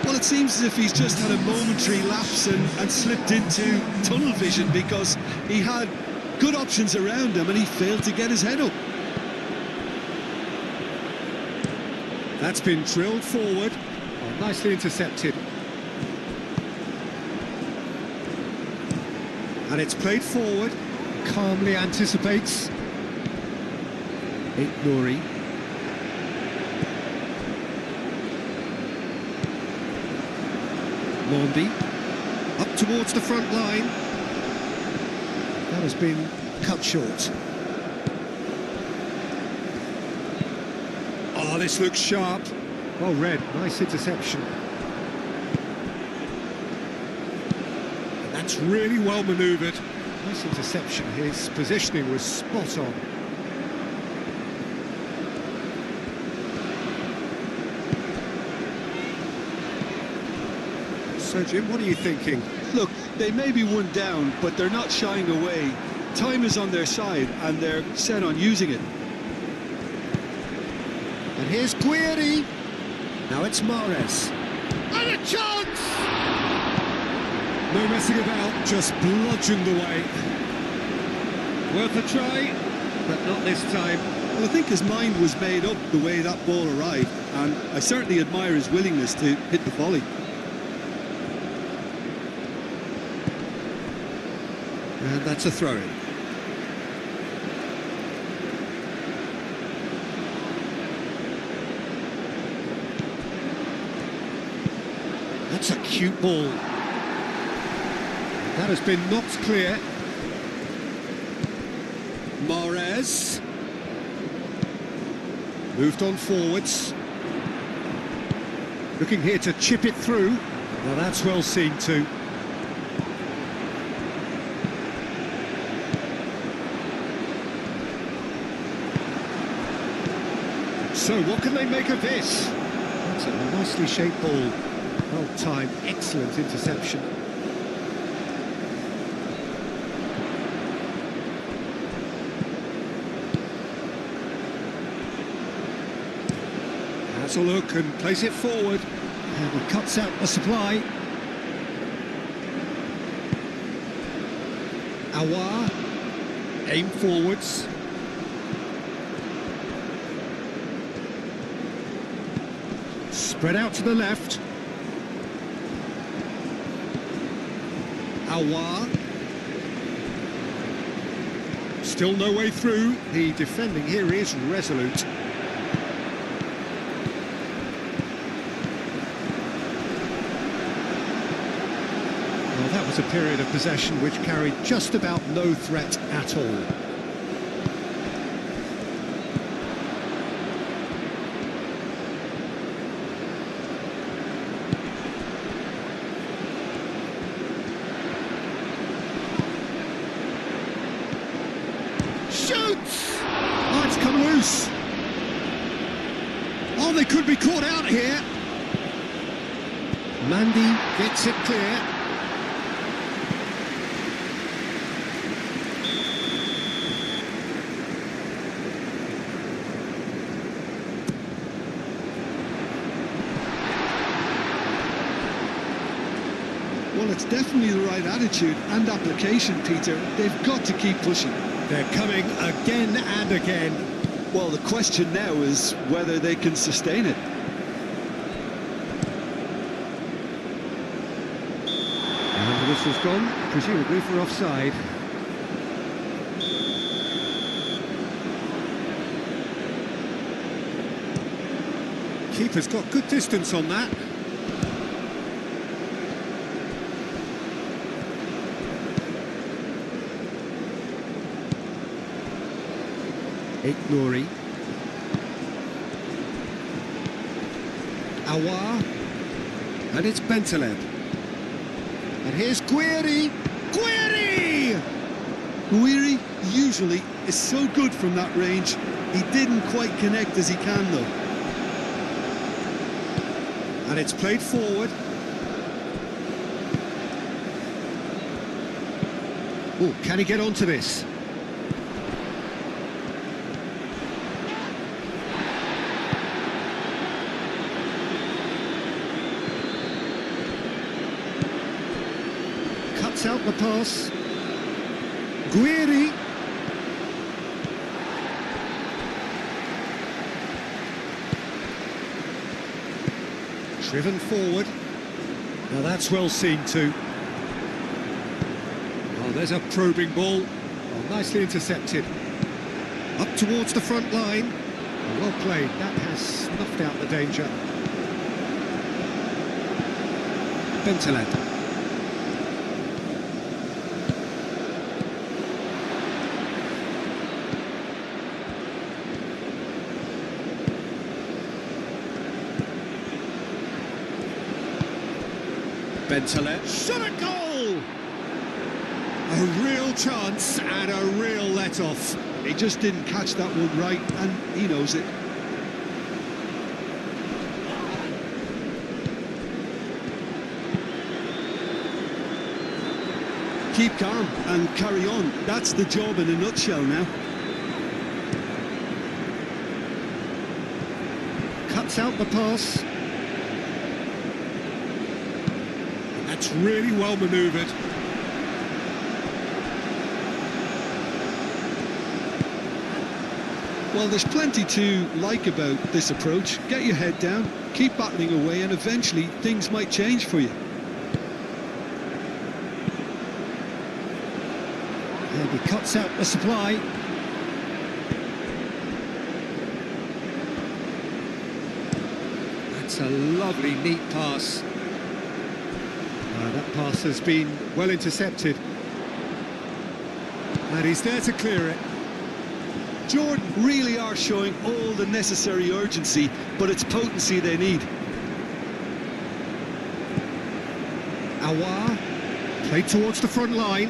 Well, it seems as if he's just had a momentary lapse and slipped into tunnel vision, because he had good options around him and he failed to get his head up. That's been drilled forward. Oh, nicely intercepted. And it's played forward. Calmly anticipates. Nouri. Mondi, up towards the front line. That has been cut short. Oh, this looks sharp. Well read, nice interception. And that's really well manoeuvred. Nice interception. His positioning was spot on. So, Jim, what are you thinking? Look, they may be one down, but they're not shying away. Time is on their side, and they're set on using it. And here's Guiri. Now it's Mahrez. And a chance! No messing about, just bludgeoned away. Worth a try, but not this time. Well, I think his mind was made up the way that ball arrived, and I certainly admire his willingness to hit the volley. And that's a throw-in. That's a cute ball. That has been knocked clear. Mahrez. Moved on forwards. Looking here to chip it through. Well, that's well seen too. So, what can they make of this? That's a nicely shaped ball. Well timed, excellent interception. Has a look and plays it forward. And he cuts out the supply. Awar, aim forwards. Spread out to the left. Awar. Still no way through. The defending here is resolute. Well, that was a period of possession which carried just about no threat at all. Shoots! Oh, it's come loose. Oh, they could be caught out here. Mandy gets it clear. Well, it's definitely the right attitude and application, Peter. They've got to keep pushing. They're coming again and again. Well, the question now is whether they can sustain it. And the whistle's gone, presumably for offside. Keeper's got good distance on that. Nouri. Awar. And it's Bentaleb. And here's Guiri. Guiri! Guiri usually is so good from that range. He didn't quite connect as he can, though. And it's played forward. Oh, can he get onto this? Cuts out the pass. Guiri. Driven forward. Now that's well seen too. Oh, there's a probing ball. Oh, nicely intercepted. Up towards the front line. Oh, well played. That has snuffed out the danger. Bentaleb. Bentaleb. Shot a goal! A real chance and a real let-off. He just didn't catch that one right, and he knows it. Keep calm and carry on. That's the job in a nutshell now. Cuts out the pass. That's really well manoeuvred. Well, there's plenty to like about this approach. Get your head down, keep battling away, and eventually things might change for you. And he cuts out the supply. That's a lovely, neat pass. That pass has been well intercepted. And he's there to clear it. Jordan really are showing all the necessary urgency, but it's potency they need. Aouar, played towards the front line.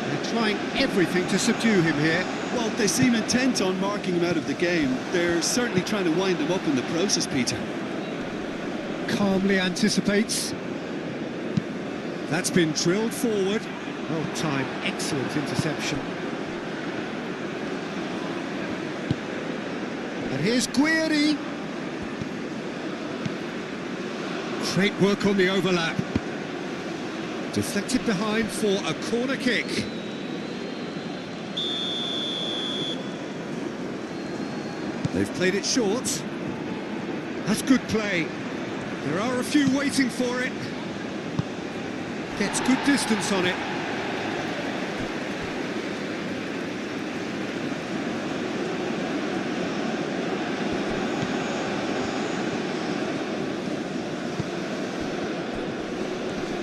They're trying everything to subdue him here. Well, they seem intent on marking him out of the game. They're certainly trying to wind him up in the process, Peter. Calmly anticipates. That's been drilled forward. Well timed, excellent interception. And here's Guiri. Great work on the overlap. Deflected behind for a corner kick. They've played it short. That's good play. There are a few waiting for it. Gets good distance on it.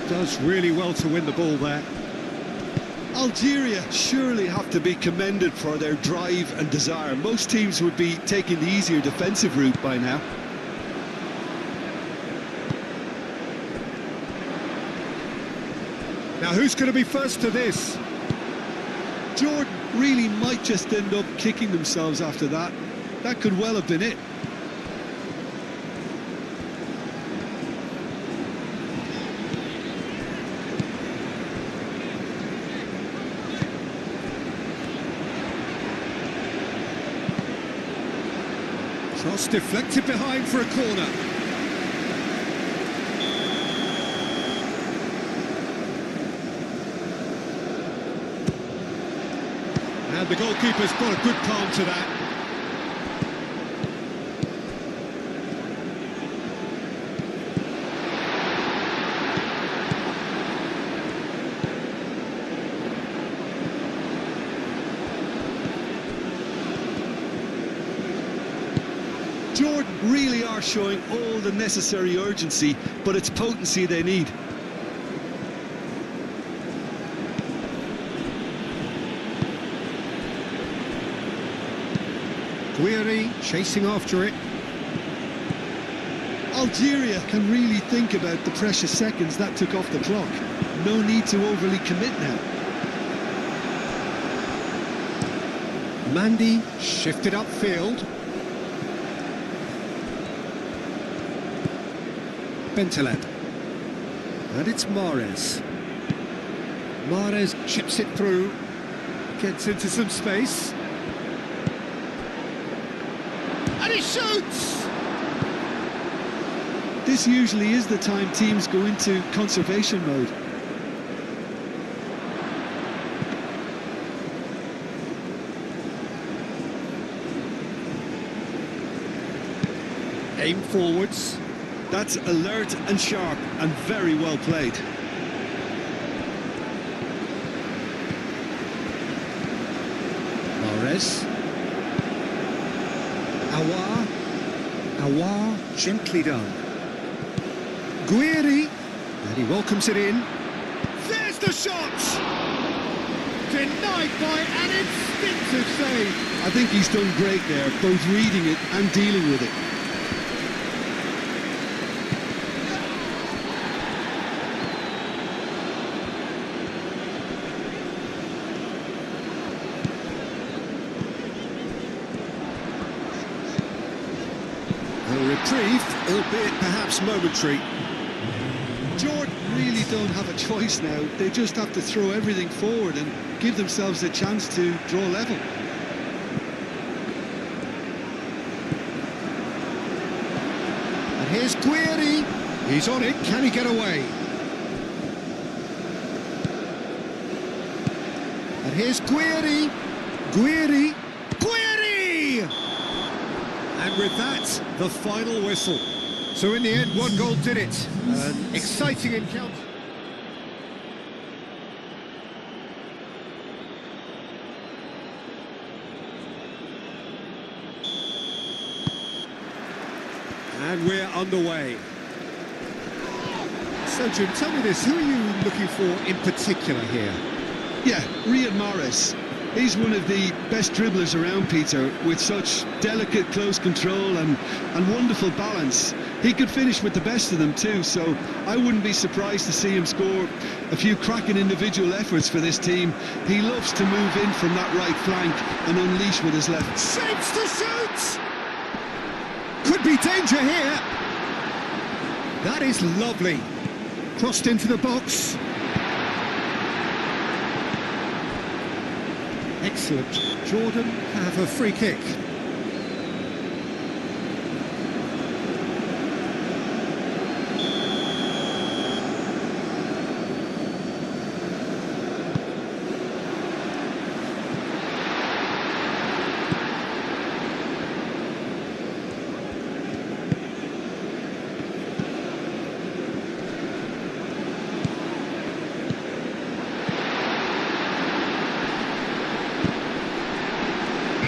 Does really well to win the ball there. Algeria surely have to be commended for their drive and desire. Most teams would be taking the easier defensive route by now. Now who's going to be first to this? Jordan really might just end up kicking themselves after that. That could well have been it. Cross deflected behind for a corner. And the goalkeeper's got a good palm to that. Jordan really are showing all the necessary urgency, but it's potency they need. Guiri chasing after it. Algeria can really think about the precious seconds that took off the clock. No need to overly commit now. Mandy shifted upfield. Bentaleb. And it's Mahrez. Mahrez chips it through. Gets into some space. And he shoots! This usually is the time teams go into conservation mode. Aim forwards. That's alert and sharp and very well played. Mahrez. Aouar. Aouar, gently done. Guiri. And he welcomes it in. There's the shot! Denied by an instinctive save. I think he's done great there, both reading it and dealing with it. A reprieve, albeit perhaps momentary. Jordan really don't have a choice now. They just have to throw everything forward and give themselves a chance to draw level. And here's Guiri. He's on it. Can he get away? And here's Guiri. Guiri. Guiri! And with that, the final whistle. So in the end, one goal did it. An exciting encounter. And we're underway. So Jim, tell me this, who are you looking for in particular here? Yeah, Riyad Mahrez. He's one of the best dribblers around, Peter, with such delicate close control and wonderful balance. He could finish with the best of them too, so I wouldn't be surprised to see him score a few cracking individual efforts for this team. He loves to move in from that right flank and unleash with his left. Shapes to shoot! Could be danger here. That is lovely. Crossed into the box. Excellent. Jordan have a free kick.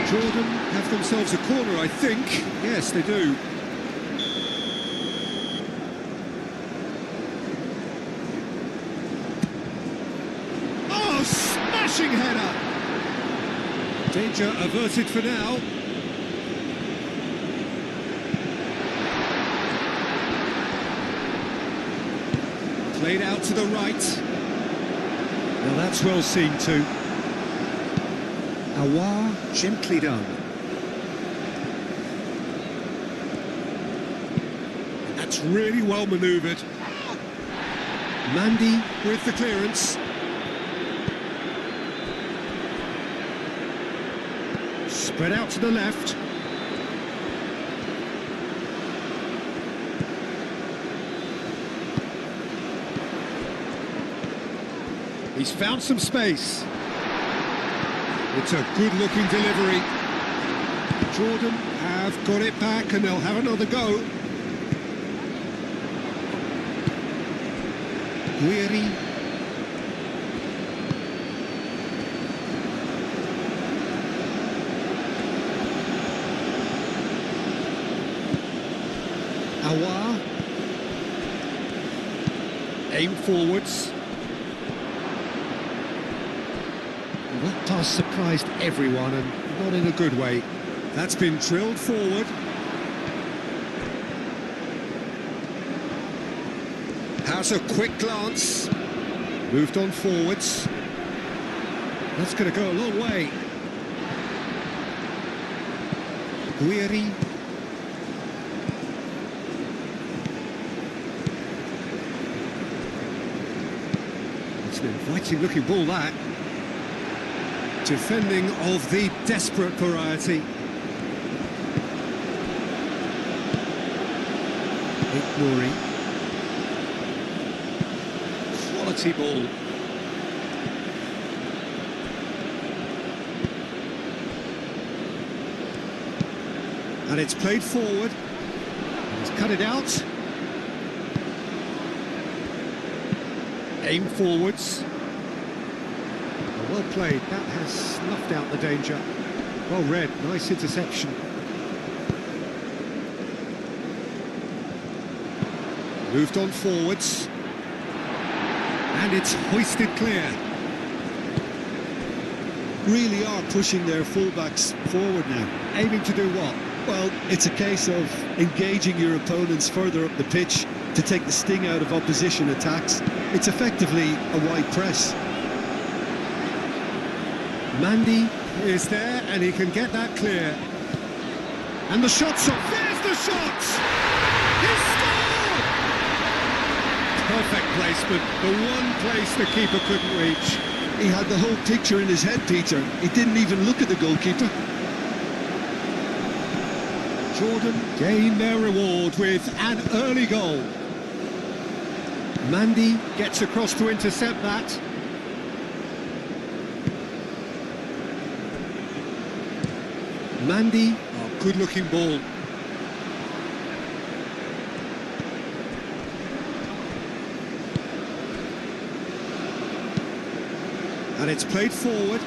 Jordan have themselves a corner, I think. Yes, they do. Oh, smashing header! Danger averted for now. Played out to the right. Now that's well seen too. Awar, gently done. That's really well manoeuvred. Mandy with the clearance. Spread out to the left. He's found some space. It's a good-looking delivery. Jordan have got it back and they'll have another go. Guiri. Awar. Aim forwards. That pass surprised everyone and not in a good way. That's been drilled forward. Has a quick glance. Moved on forwards. That's going to go a long way. Guiri. It's an inviting looking ball, that. Defending of the desperate variety. Ignoring. Quality ball. And it's played forward. He's cut it out. Aim forwards. Well played, that has snuffed out the danger. Well read, nice interception. Moved on forwards. And it's hoisted clear. Really are pushing their fullbacks forward now. Aiming to do what? Well, it's a case of engaging your opponents further up the pitch to take the sting out of opposition attacks. It's effectively a wide press. Mandy is there and he can get that clear. And the shot's off. Here's the shot! He scored! Perfect placement, the one place the keeper couldn't reach. He had the whole picture in his head, Peter. He didn't even look at the goalkeeper. Jordan gain their reward with an early goal. Mandy gets across to intercept that. Mandy, oh, good-looking ball. And it's played forward.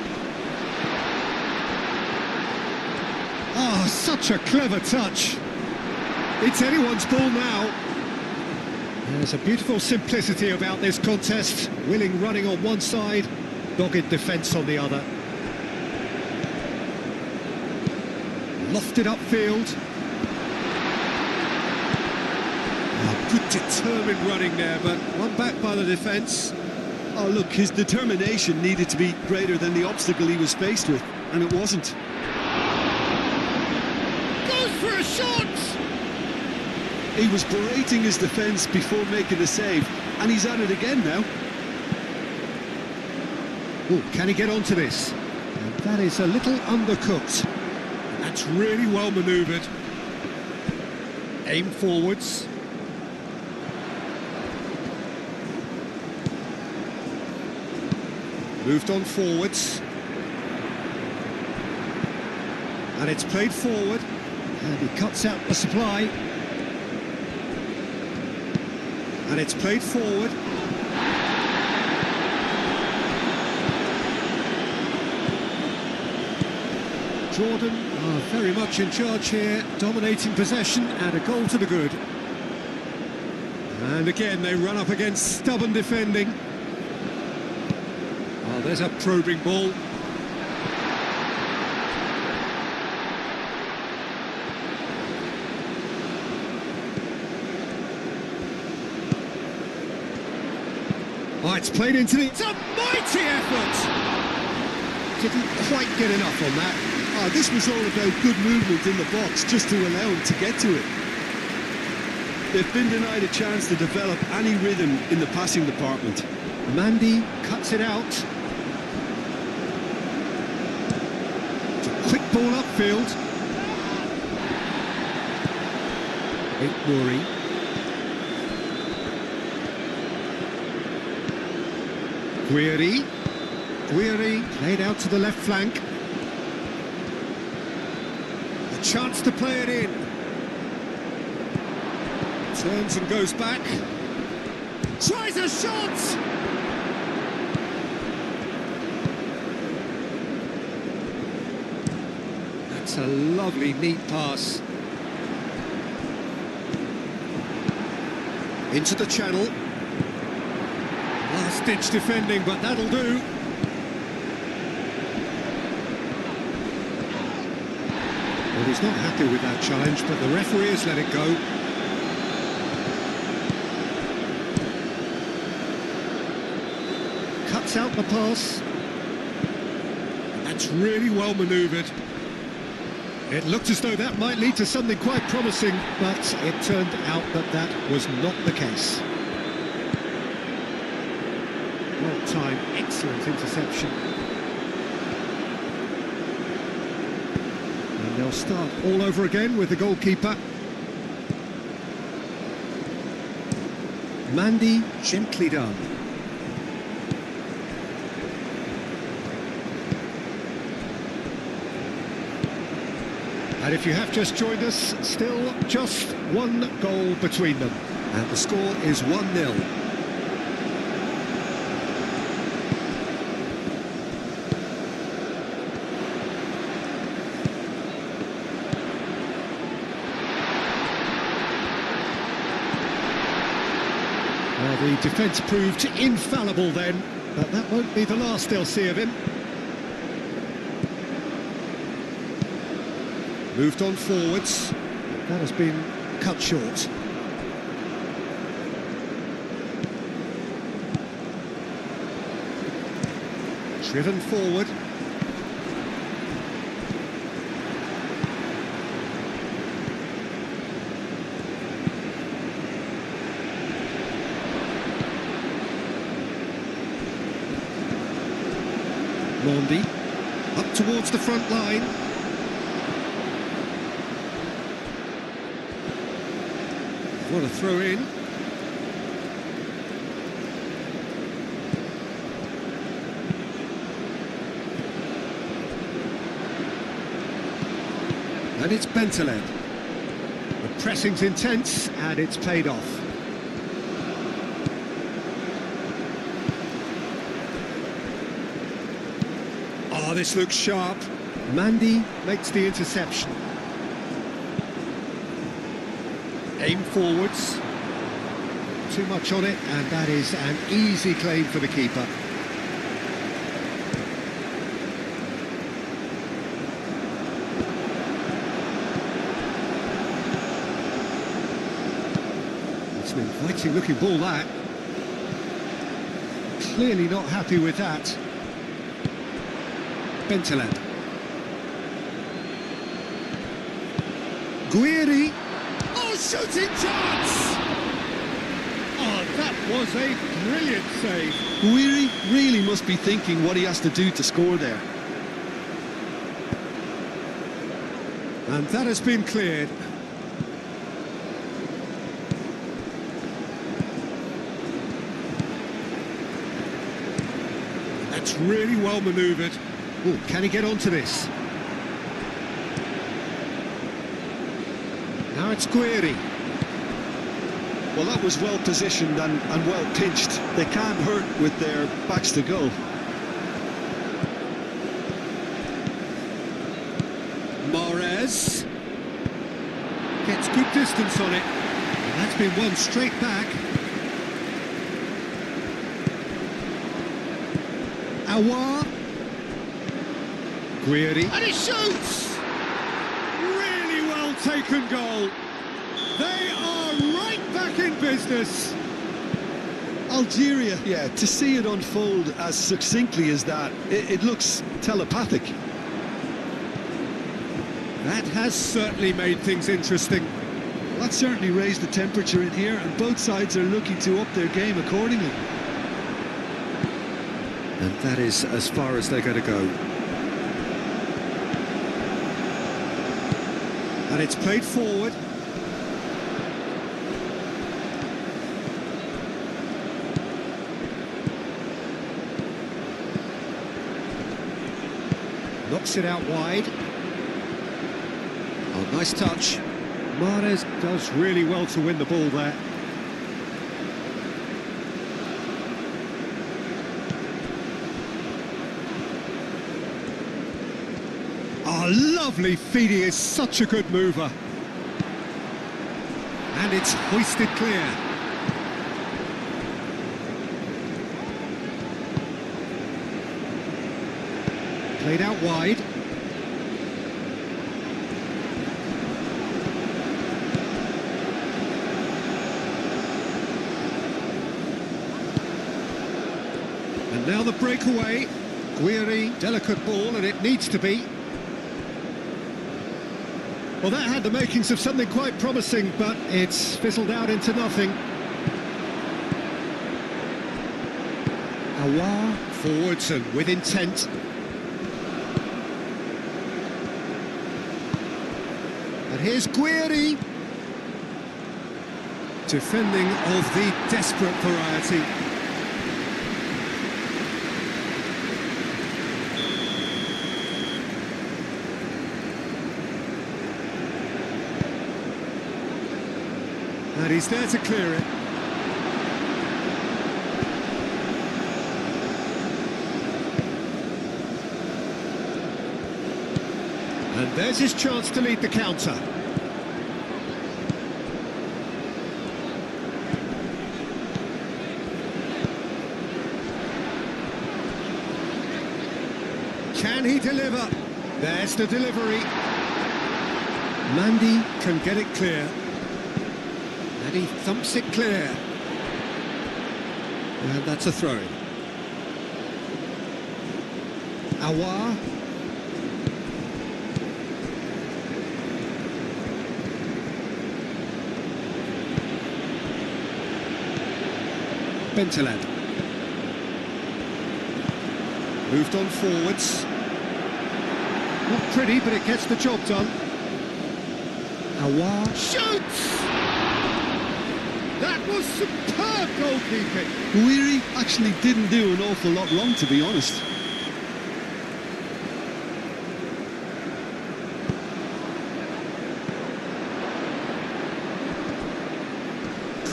Oh, such a clever touch. It's anyone's ball now. There's a beautiful simplicity about this contest. Willing running on one side, dogged defence on the other. Lofted upfield. Oh, good determined running there, but one back by the defence. Oh, look, his determination needed to be greater than the obstacle he was faced with, and it wasn't. Goes for a shot! He was berating his defence before making the save, and he's at it again now. Ooh, can he get onto this? And that is a little undercooked. That's really well manoeuvred. Aim forwards. Moved on forwards. And it's played forward. And he cuts out the supply. And it's played forward. Jordan are very much in charge here, dominating possession and a goal to the good. And again, they run up against stubborn defending. Oh, there's a probing ball. Oh, it's played into the... It's a mighty effort! Didn't quite get enough on that. Oh, this was all about good movement in the box, just to allow him to get to it. They've been denied a chance to develop any rhythm in the passing department. Mandy cuts it out. It's a quick ball upfield. Nouri. Guiri played out to the left flank. A chance to play it in. Turns and goes back. Tries a shot! That's a lovely, neat pass. Into the channel. Last-ditch defending, but that'll do. Well, he's not happy with that challenge, but the referee has let it go. Cuts out the pass. That's really well manoeuvred. It looked as though that might lead to something quite promising, but it turned out that that was not the case. Well timed, excellent interception. And they'll start all over again with the goalkeeper. Mandy, gently done. And if you have just joined us, still just one goal between them. And the score is 1-0. Well, the defence proved infallible then, but that won't be the last they'll see of him. Moved on forwards. That has been cut short. Driven forward. Mondi, up towards the front line. What a throw in. And it's Bentaleb. The pressing's intense and it's paid off. Oh, this looks sharp. Mandy makes the interception. Aim forwards. Too much on it, and that is an easy claim for the keeper. It's an inviting looking ball, that. Clearly not happy with that. Bentaleb. Guiri. Oh, shooting chance! Oh, that was a brilliant save. Guiri really must be thinking what he has to do to score there. And that has been cleared. That's really well manoeuvred. Oh, can he get onto this? Now it's Guiri. Well, that was well positioned and well pitched. They can't hurt with their backs to goal. Mahrez gets good distance on it. And that's been won straight back. Aouar. Guiri. And he shoots! Really well taken goal. They are right back in business. Algeria, yeah, to see it unfold as succinctly as that, it looks telepathic. That has certainly made things interesting. That certainly raised the temperature in here, and both sides are looking to up their game accordingly. And that is as far as they're going to go. And it's played forward. Knocks it out wide. Oh, nice touch. Mahrez does really well to win the ball there. Oh, lovely feed. He is such a good mover. And it's hoisted clear. Played out wide. And now the breakaway. Guiri, delicate ball, and it needs to be. Well, that had the makings of something quite promising, but it's fizzled out into nothing. Aouar forwards and with intent. And here's Guiri. Defending of the desperate variety. And he's there to clear it. And there's his chance to lead the counter. Can he deliver? There's the delivery. Mandy can get it clear. And he thumps it clear. And that's a throw-in. Aouar. Bentaleb. Moved on forwards. Not pretty, but it gets the job done. Aouar shoots! That was superb goalkeeping. Weary actually didn't do an awful lot wrong, to be honest.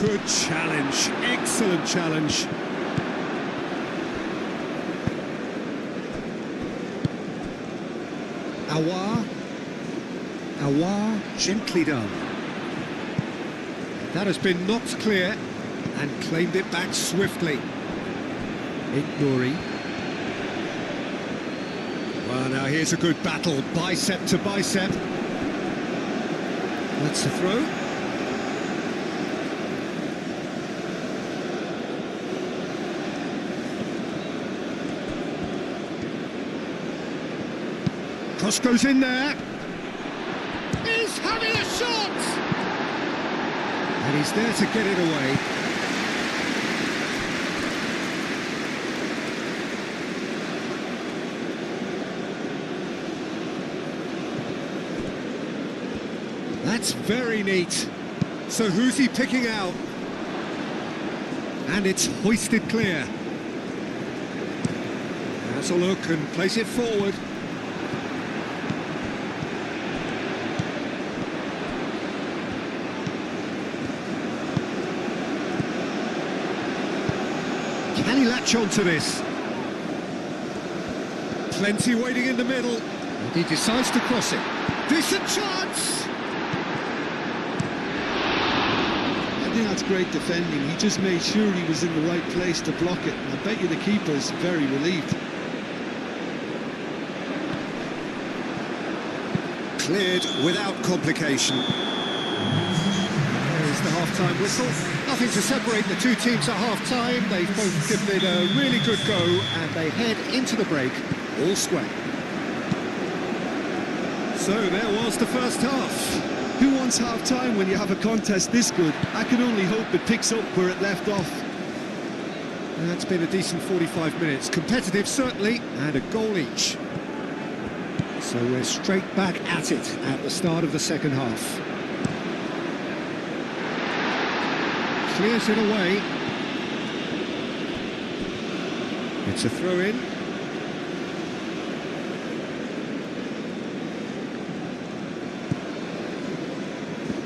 Good challenge, excellent challenge. Aouar, gently done. That has been knocked clear and claimed it back swiftly. Nouri. Well, now here's a good battle, bicep to bicep. That's the throw. Cross goes in there. He's having a shot! And he's there to get it away. That's very neat. So who's he picking out? And it's hoisted clear. Has a look and place it forward. Can he latch on to this? Plenty waiting in the middle. And he decides to cross it. Decent chance! I think that's great defending. He just made sure he was in the right place to block it. And I bet you the keeper's very relieved. Cleared without complication. There's the half-time whistle. Nothing to separate the two teams at half-time. They've both given it a really good go, and they head into the break all square. So there was the first half. Who wants half-time when you have a contest this good? I can only hope it picks up where it left off. That's been a decent 45 minutes. Competitive, certainly, and a goal each. So we're straight back at it at the start of the second half. Clears it away. It's a throw-in.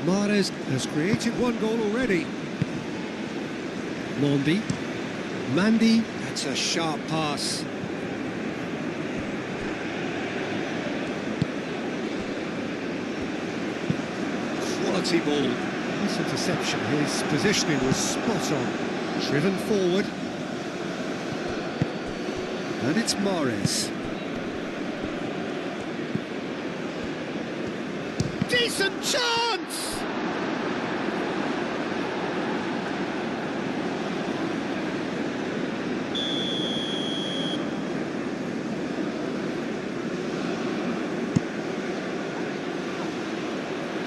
Mahrez has created one goal already. Mandy, that's a sharp pass. Quality ball. Nice interception. His positioning was spot on. Driven forward. And it's Mahrez. Decent chance!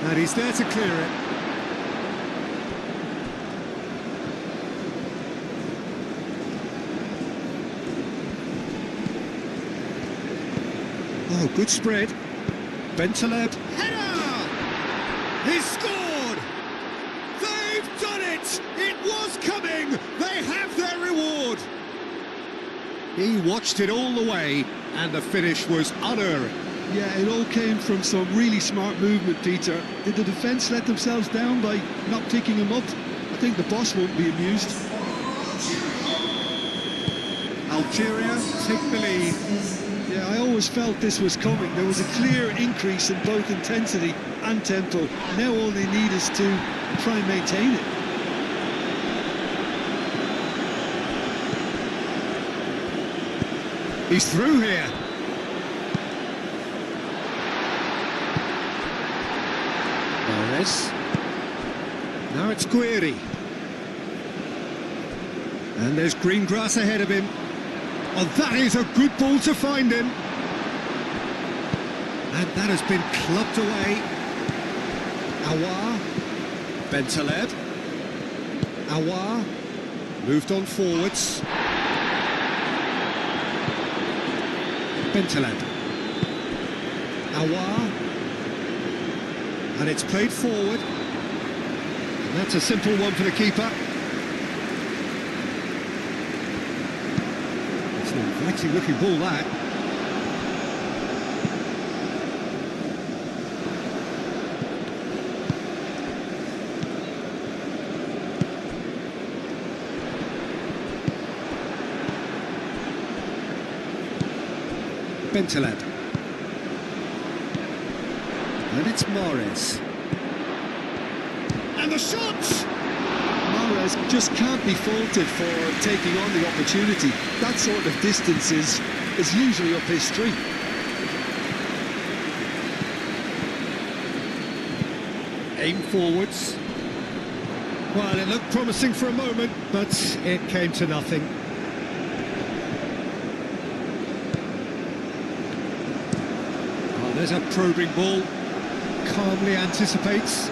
And he's there to clear it. Oh, good spread. Bentaleb. Header! He's scored! They've done it! It was coming! They have their reward! He watched it all the way, and the finish was unerring. Yeah, it all came from some really smart movement, Peter. Did the defence let themselves down by not picking him up? I think the boss won't be amused. Algeria take the lead. Yeah, I always felt this was coming. There was a clear increase in both intensity and tempo. Now all they need is to try and maintain it. He's through here. Mahrez. Now it's Guiri. And there's green grass ahead of him. Oh, that is a good ball to find him. And that has been clubbed away. Aouar. Bentaleb. Aouar. Moved on forwards. Bentaleb. Awar. And it's played forward. And that's a simple one for the keeper. It's an inviting looking ball, that. Bentaleb. And it's Mahrez. And the shot! Mahrez just can't be faulted for taking on the opportunity. That sort of distance is usually up his street. Aim forwards. Well, it looked promising for a moment, but it came to nothing. There's a probing ball, calmly anticipates.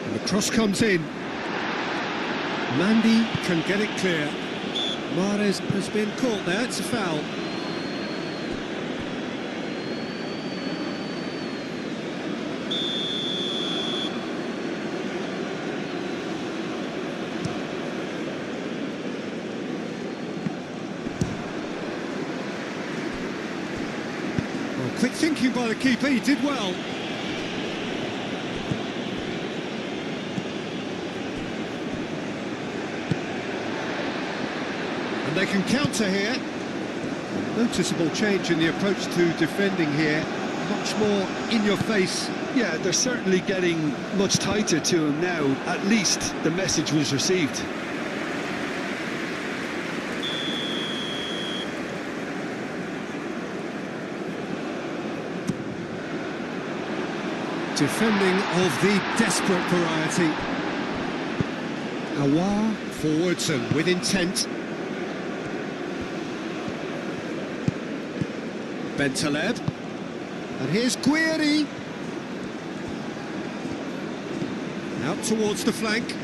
And the cross comes in. Mandy can get it clear. Mahrez has been caught there, it's a foul. Quick thinking by the keeper, he did well. And they can counter here. Noticeable change in the approach to defending here. Much more in your face. Yeah, they're certainly getting much tighter to him now. At least the message was received. Defending of the desperate variety. Awar forwards and with intent. Bentaleb. And here's Guiri. Out towards the flank.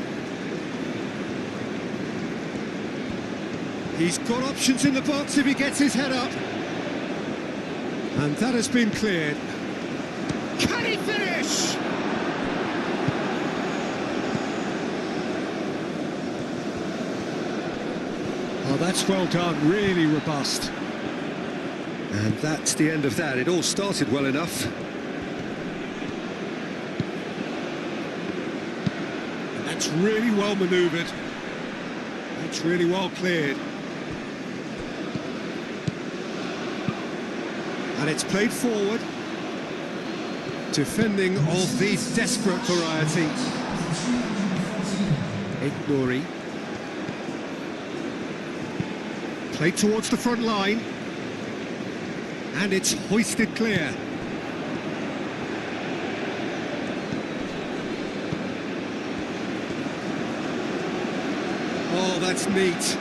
He's got options in the box if he gets his head up. And that has been cleared. Can he finish? Oh, that's well done, really robust. And that's the end of that. It all started well enough. And that's really well manoeuvred. That's really well cleared. And it's played forward. Defending of the desperate variety. Ignori. Played towards the front line. And it's hoisted clear. Oh, that's neat.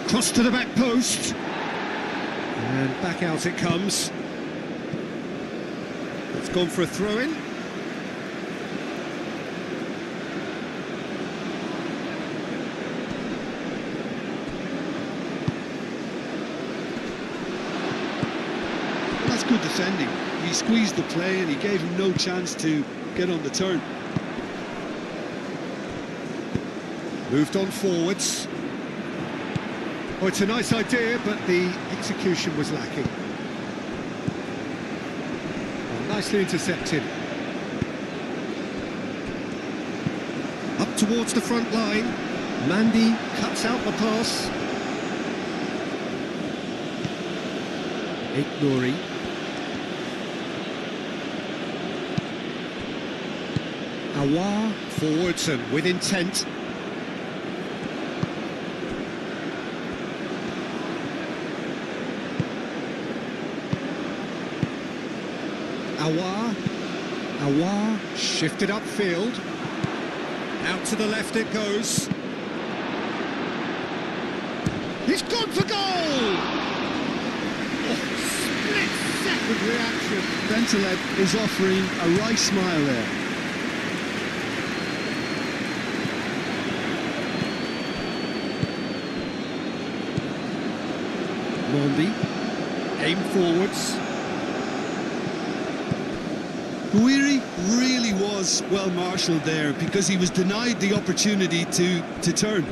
Cross to the back post. And back out it comes. It's gone for a throw-in. That's good defending. He squeezed the play and he gave him no chance to get on the turn. Moved on forwards. Oh, it's a nice idea, but the execution was lacking. Oh, nicely intercepted. Up towards the front line. Mandy cuts out the pass. Ignori. Awar forwards and with intent. Awar shifted upfield. Out to the left it goes. He's gone for goal! Oh, split second moment reaction. Bentaleb is offering a wry smile there. Mondi, aim forwards. Guiri really was well marshalled there because he was denied the opportunity to turn.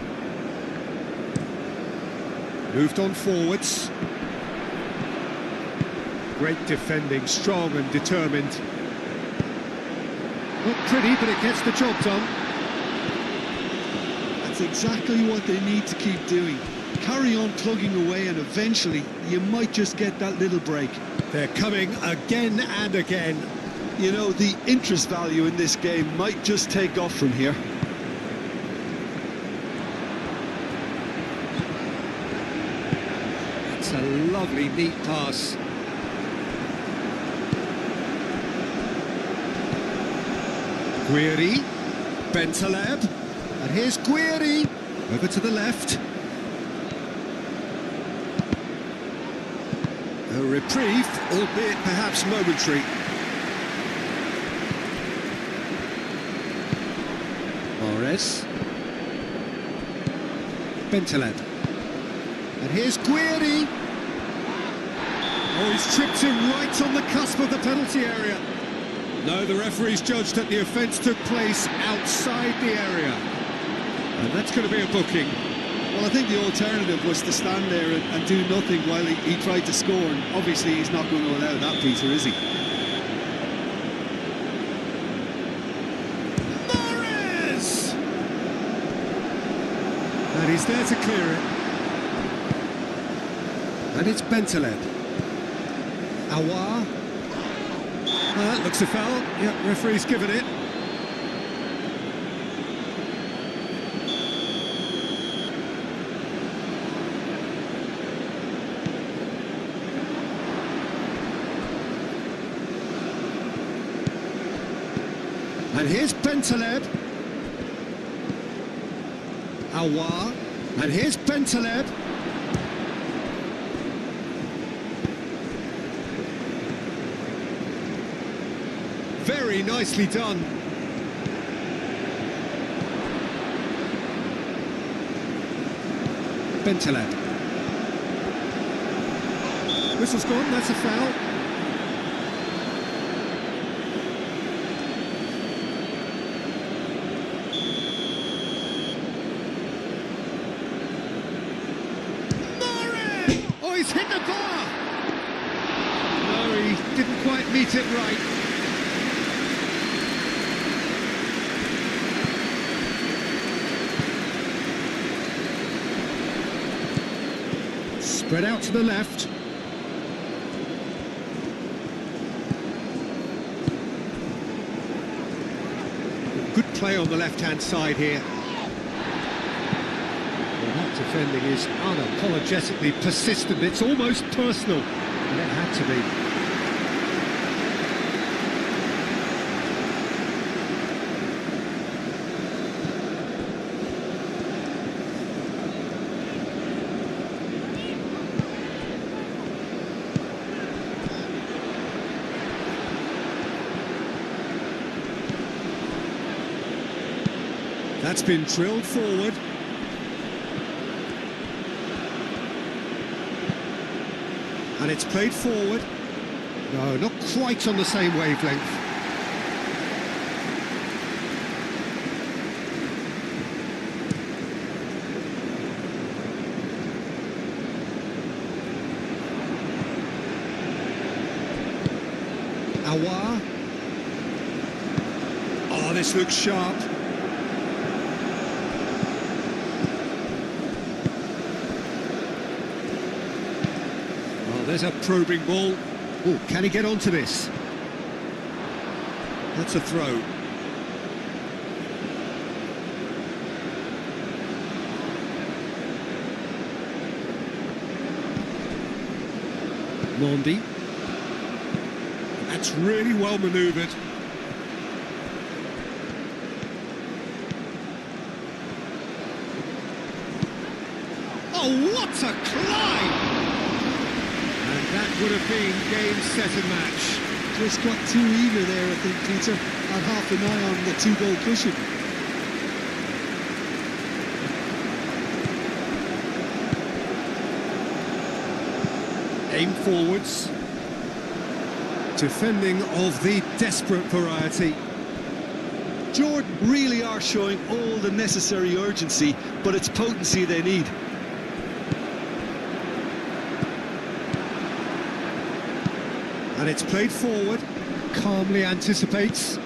Moved on forwards. Great defending, strong and determined. Not pretty, but it gets the job done. That's exactly what they need to keep doing. Carry on plugging away and eventually you might just get that little break. They're coming again and again. You know, the interest value in this game might just take off from here. It's a lovely, neat pass. Guiri, Bentaleb, and here's Guiri, over to the left. A reprieve, albeit perhaps momentary. Mahrez. Bentaleb. And here's Guiri. Oh, he's tripped him right on the cusp of the penalty area. No, the referee's judged that the offence took place outside the area. And that's going to be a booking. Well, I think the alternative was to stand there and do nothing while he tried to score, and obviously he's not going to allow that, Peter, is he? Mahrez! And he's there to clear it. And it's Bentaleb. Awar. That looks a foul. Yep, referee's given it. And here's Bentaleb. Awar. And here's Bentaleb. Very nicely done. Bentaleb. Whistle's gone, that's a foul. Mahrez! Oh, he's hit the bar! No, he didn't quite meet it right. Spread out to the left. Good play on the left-hand side here. Well, that defending is unapologetically persistent. It's almost personal. And it had to be. That's been drilled forward. And it's played forward. No, not quite on the same wavelength. Awar. Oh, this looks sharp. There's a probing ball. Oh, can he get onto this? That's a throw. Mondi. That's really well manoeuvred. Oh, what a climb! And That would have been game, set and match. Just got too eager there, I think, Peter. Had half an eye on the two-goal cushion. Aim forwards. Defending of the desperate variety. Jordan really are showing all the necessary urgency, but it's potency they need. And it's played forward. Calmly anticipates.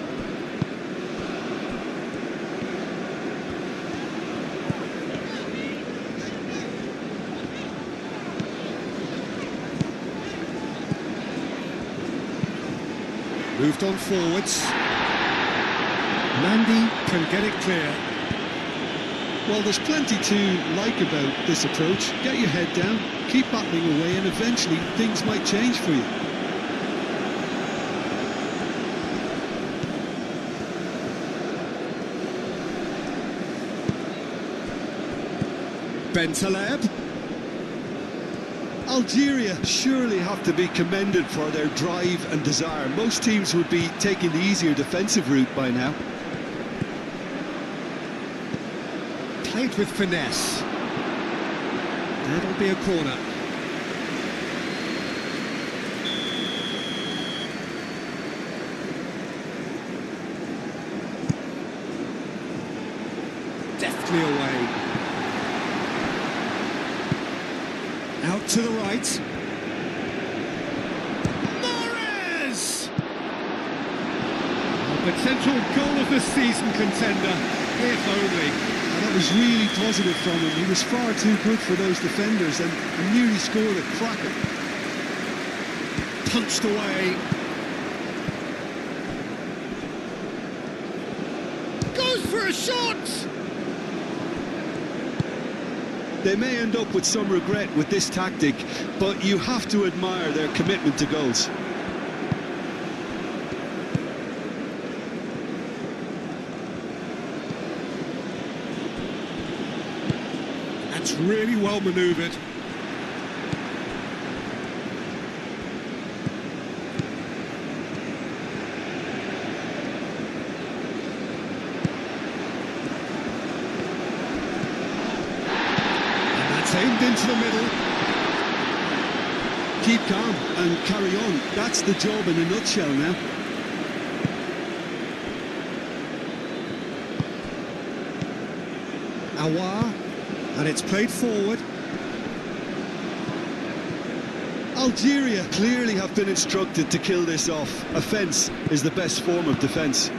Moved on forwards. Mandy can get it clear. Well, there's plenty to like about this approach. Get your head down, keep battling away, and eventually things might change for you. Bentaleb. Algeria surely have to be commended for their drive and desire. Most teams would be taking the easier defensive route by now. Played with finesse. That'll be a corner. Deftly away. Out to the right. Morris! A potential goal of the season contender, if only. And that was really positive from him. He was far too good for those defenders and nearly scored a cracker. Punched away. Goes for a shot! They may end up with some regret with this tactic, but you have to admire their commitment to goals. That's really well manoeuvred. Aimed into the middle. Keep calm and carry on. That's the job in a nutshell now. Aouar, and it's played forward. Algeria clearly have been instructed to kill this off. Offence is the best form of defence.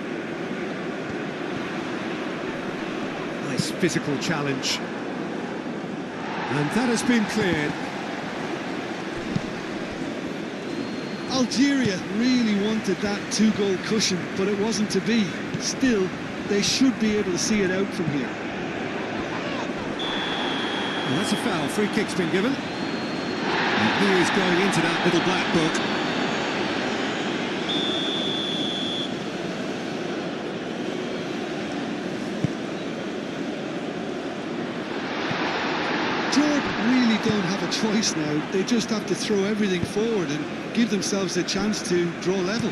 Nice physical challenge. And that has been cleared. Algeria really wanted that two-goal cushion, but it wasn't to be. Still, they should be able to see it out from here. Well, that's a foul. Free kick's been given. And he is going into that little black book. Really don't have a choice now. They just have to throw everything forward and give themselves a chance to draw level.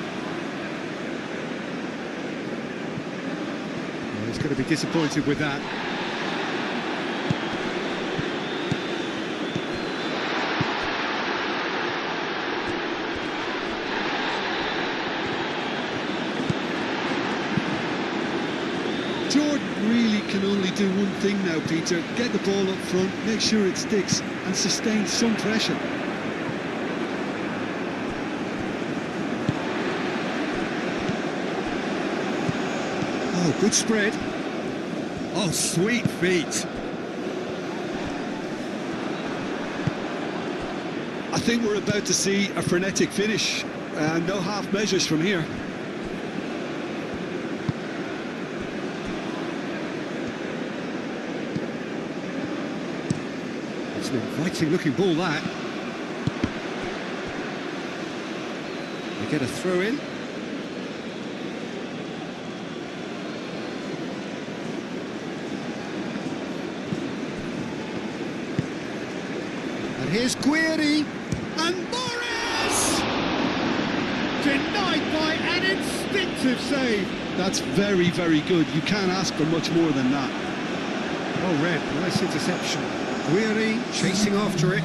Well, he's going to be disappointed with that. Jordan really can only do one thing now, Peter. Get the ball up front, make sure it sticks, and sustain some pressure. Oh, good spread. Oh, sweet feet. I think we're about to see a frenetic finish. No half measures from here. It's an inviting looking ball, that. They get a throw in. And here's Guiri and Morris! instinctive save. That's very, very good. You can't ask for much more than that. Well read, nice interception. Guiri chasing after it.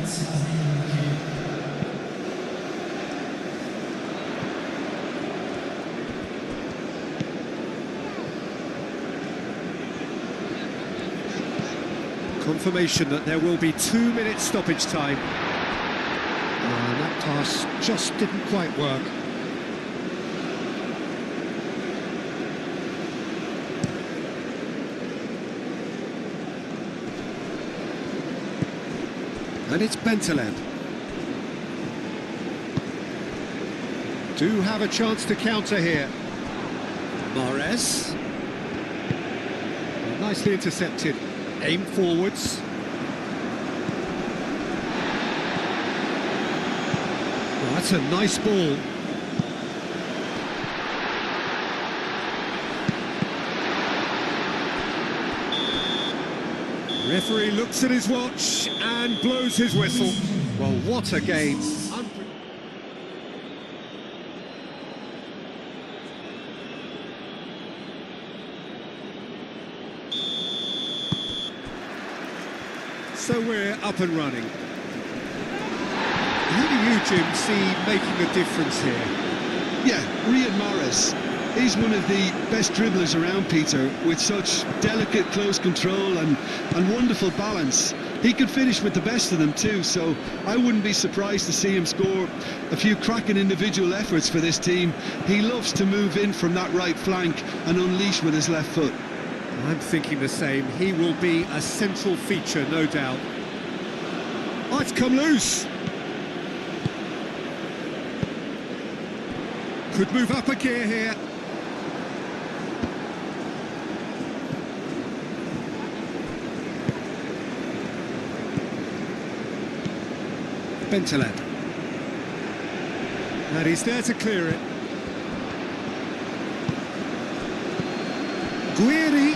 Confirmation that there will be 2 minutes stoppage time. And that pass just didn't quite work. And it's Bentaleb. Do have a chance to counter here. Mahrez. Nicely intercepted. Aim forwards. Well, that's a nice ball. Referee looks at his watch and blows his whistle. Well, what a game. So we're up and running. Who do you, Jim, see making a difference here? Yeah, Riyad Mahrez. He's one of the best dribblers around, Peter, with such delicate, close control and wonderful balance. He could finish with the best of them too, so I wouldn't be surprised to see him score a few cracking individual efforts for this team. He loves to move in from that right flank and unleash with his left foot. I'm thinking the same. He will be a central feature, no doubt. Oh, it's come loose. Could move up a gear here. Bentaleb. And he's there to clear it. Guiri.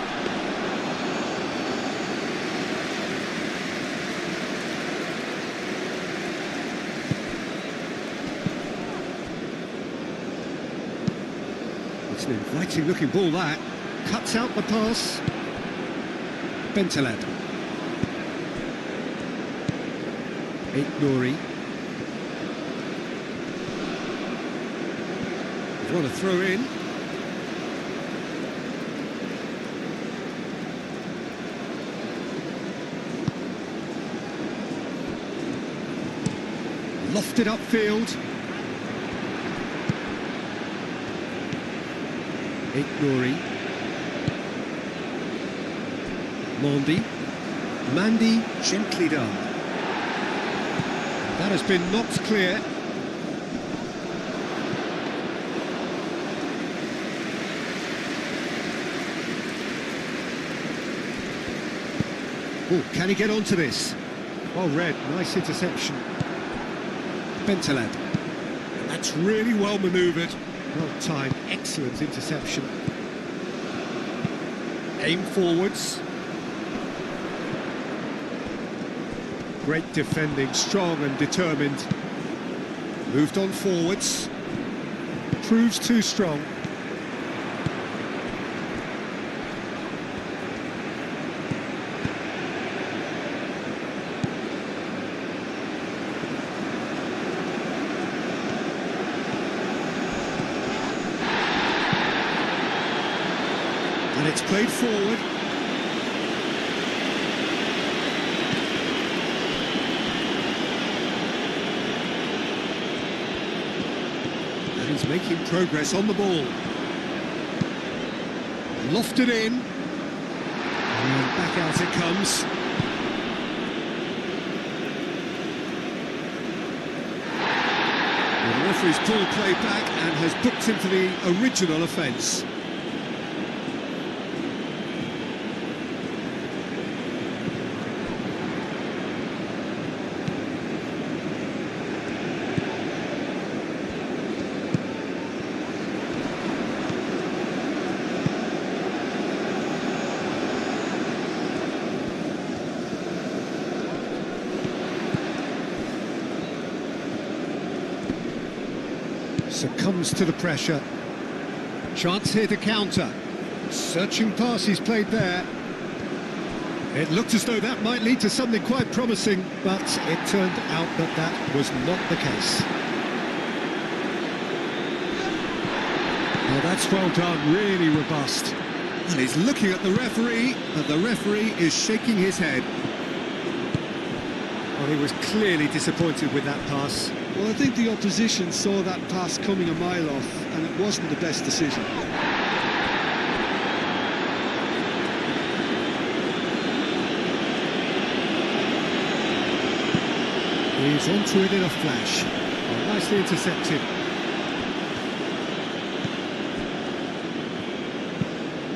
It's an inviting looking ball that. Cuts out the pass. Bentaleb. Nouri. What a throw in. Lofted upfield. Nouri. Mandi, gently done. That has been knocked clear. Oh, can he get onto this? Well read, nice interception. Bentaleb. That's really well manoeuvred. Well timed, excellent interception. Aim forwards. Great defending, strong and determined. Moved on forwards. Proves too strong. And it's played forward. And he's making progress on the ball. Lofted in. And back out it comes. The referee's pulled play back and has booked him for the original offence. Succumbs to the pressure. Chance here to counter. Searching pass he's played there. It looked as though that might lead to something quite promising, but it turned out that that was not the case. Well, that's well done, really robust. And he's looking at the referee, but the referee is shaking his head. Well, he was clearly disappointed with that pass. Well, I think the opposition saw that pass coming a mile off, and it wasn't the best decision. He's onto it in a flash. Oh, nicely intercepted.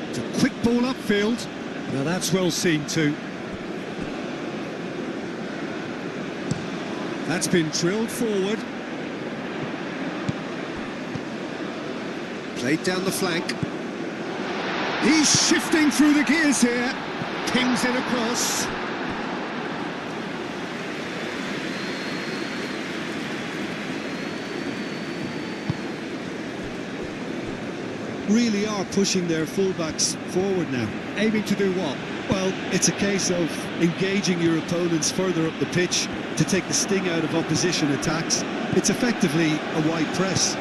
It's a quick ball upfield. Now that's well seen too. That's been drilled forward. Played down the flank. He's shifting through the gears here. Pings it across. Really are pushing their fullbacks forward now. Aiming to do what? Well, it's a case of engaging your opponents further up the pitch to take the sting out of opposition attacks. It's effectively a wide press.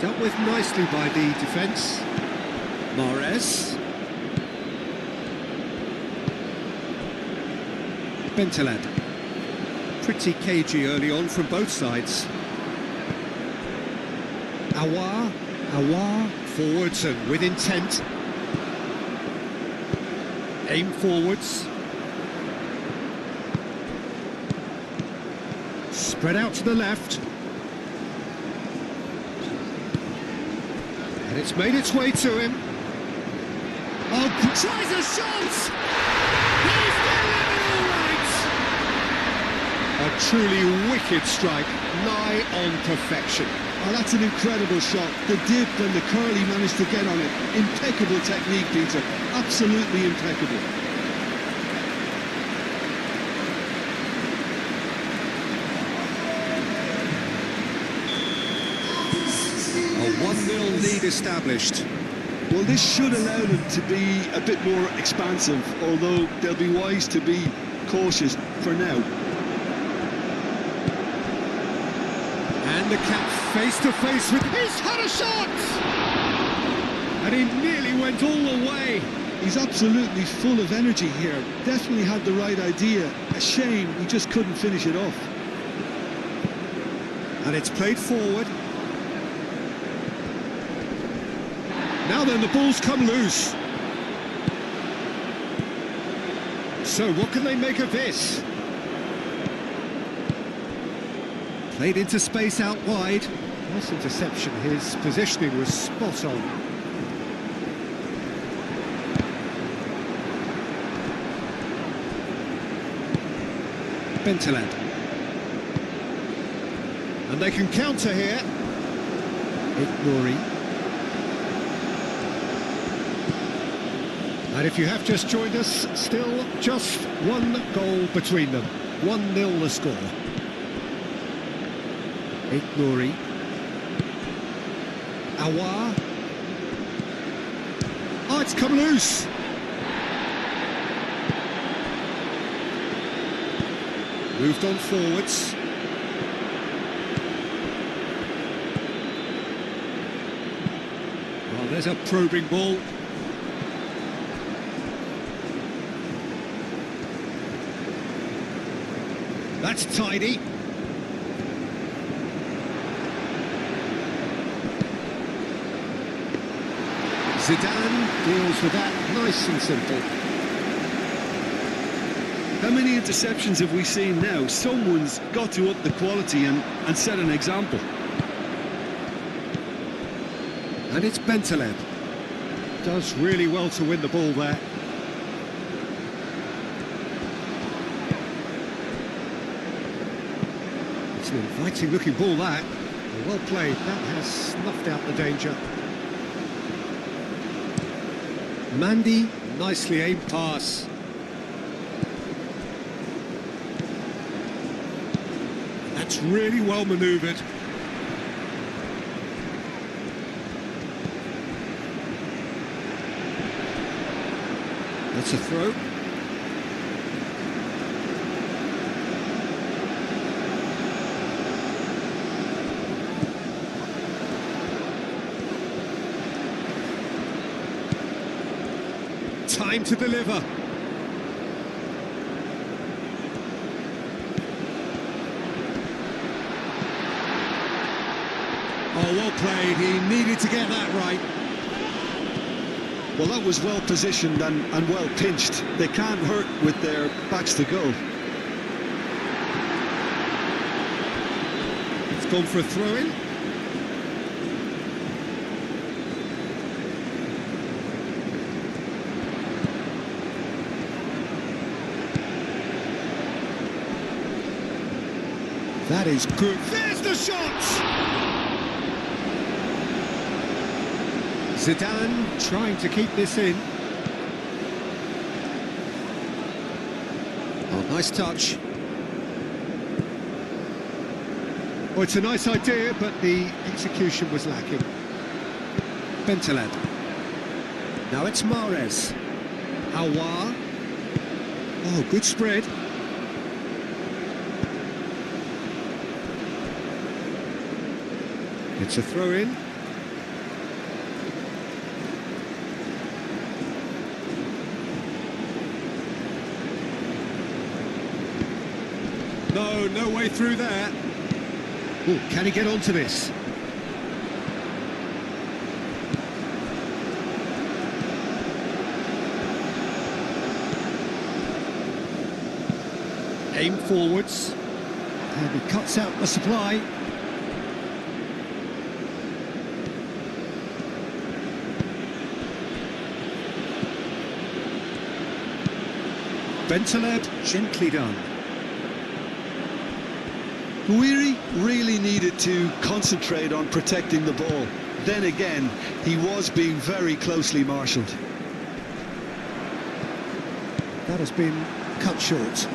Dealt with nicely by the defence. Mahrez. Bentaleb. Pretty cagey early on from both sides. Awar, forwards and with intent. Aim forwards. Spread out to the left. And it's made its way to him. Oh, tries a shot! He's delivered all right! A truly wicked strike, nigh on perfection. Oh, that's an incredible shot. The dip and the curl he managed to get on it. Impeccable technique, Peter. Absolutely impeccable. A 1-0 lead established. Well, this should allow them to be a bit more expansive, although they'll be wise to be cautious for now. And the cap face to face with... He's had a shot! And he nearly went all the way. He's absolutely full of energy here. Definitely had the right idea. A shame he just couldn't finish it off. And it's played forward. Now then, the ball's come loose. So what can they make of this? Played into space out wide. Nice interception. His positioning was spot on. Bentaleb. And they can counter here. Ignori. And if you have just joined us, still just one goal between them. 1-0 the score. Ignori. Awar. Oh, it's come loose. Moved on forwards. Oh, there's a probing ball. That's tidy. Zidane deals with that nice and simple. How many interceptions have we seen now? Someone's got to up the quality and set an example. And it's Bentaleb. Does really well to win the ball there. It's an inviting looking ball that. Well played, that has snuffed out the danger. Mandy, nicely aimed pass. That's really well manoeuvred. That's a throw. Time to deliver. Oh, well played. He needed to get that right. Well, that was well positioned and well pinched. They can't hurt with their backs to goal. It's gone for a throw-in. That is good. There's the shot! Zidane trying to keep this in. Oh, nice touch. Oh, it's a nice idea, but the execution was lacking. Bentaleb. Now it's Mahrez. Aouar. Oh, good spread. It's a throw-in. No way through there. Oh, can he get onto this? Aim forwards. And he cuts out the supply. Bentaleb, gently done. Guiri really needed to concentrate on protecting the ball. Then again, he was being very closely marshalled. That has been cut short.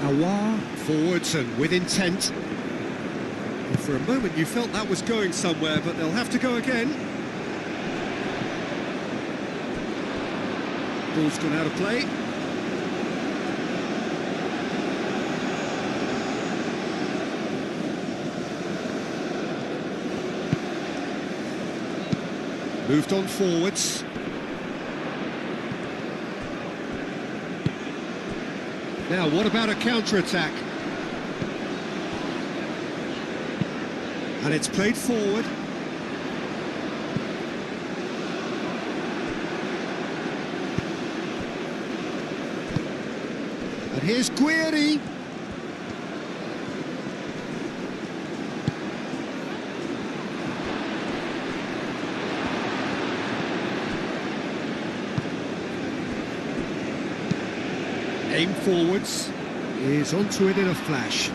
Aouar, forwards and with intent. And for a moment you felt that was going somewhere, but they'll have to go again. Ball's gone out of play. Moved on forwards. Now, what about a counter-attack? And it's played forward. And here's Guiri. Aim forwards, is onto it in a flash.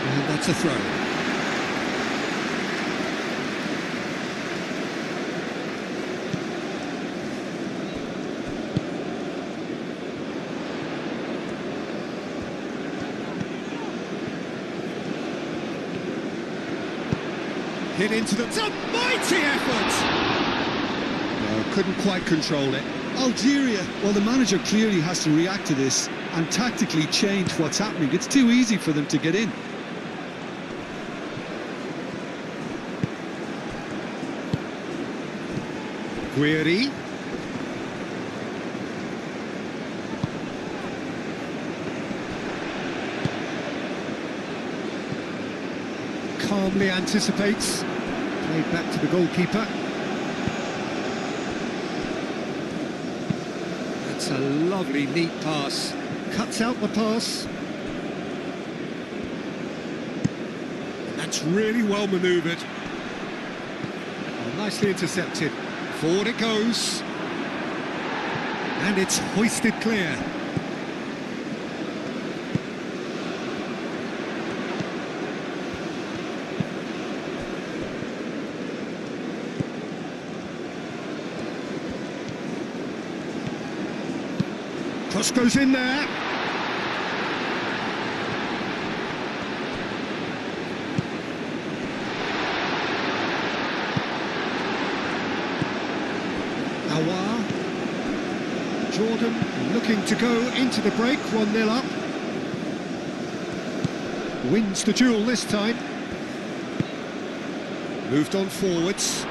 And that's a throw. Hit into the... It's a mighty effort! No, couldn't quite control it. Algeria, well, the manager clearly has to react to this and tactically change what's happening. It's too easy for them to get in. Guiri. Calmly anticipates. Played back to the goalkeeper. That's a lovely, neat pass. Cuts out the pass. That's really well manoeuvred. Nicely intercepted. Forward it goes. And it's hoisted clear. Cross goes in there. Aouar. Jordan looking to go into the break, 1-0 up. Wins the duel this time. Moved on forwards.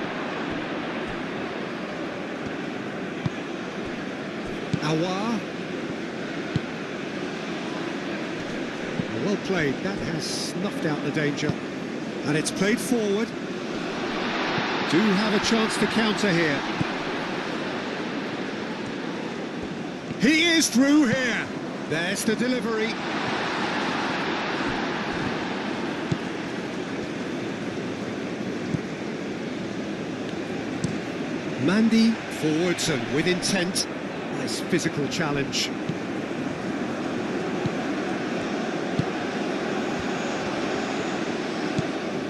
Awar. Well played, that has snuffed out the danger. And it's played forward. Do have a chance to counter here. He is through here. There's the delivery. Mandy forwards and with intent. Nice physical challenge.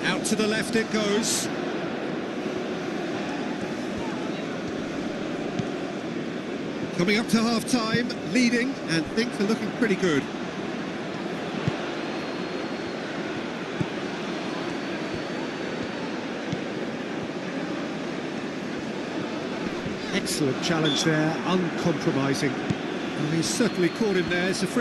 Out to the left it goes. Coming up to half-time, leading, and things are looking pretty good. Excellent challenge there, uncompromising. Well, he's certainly caught him there. It's a free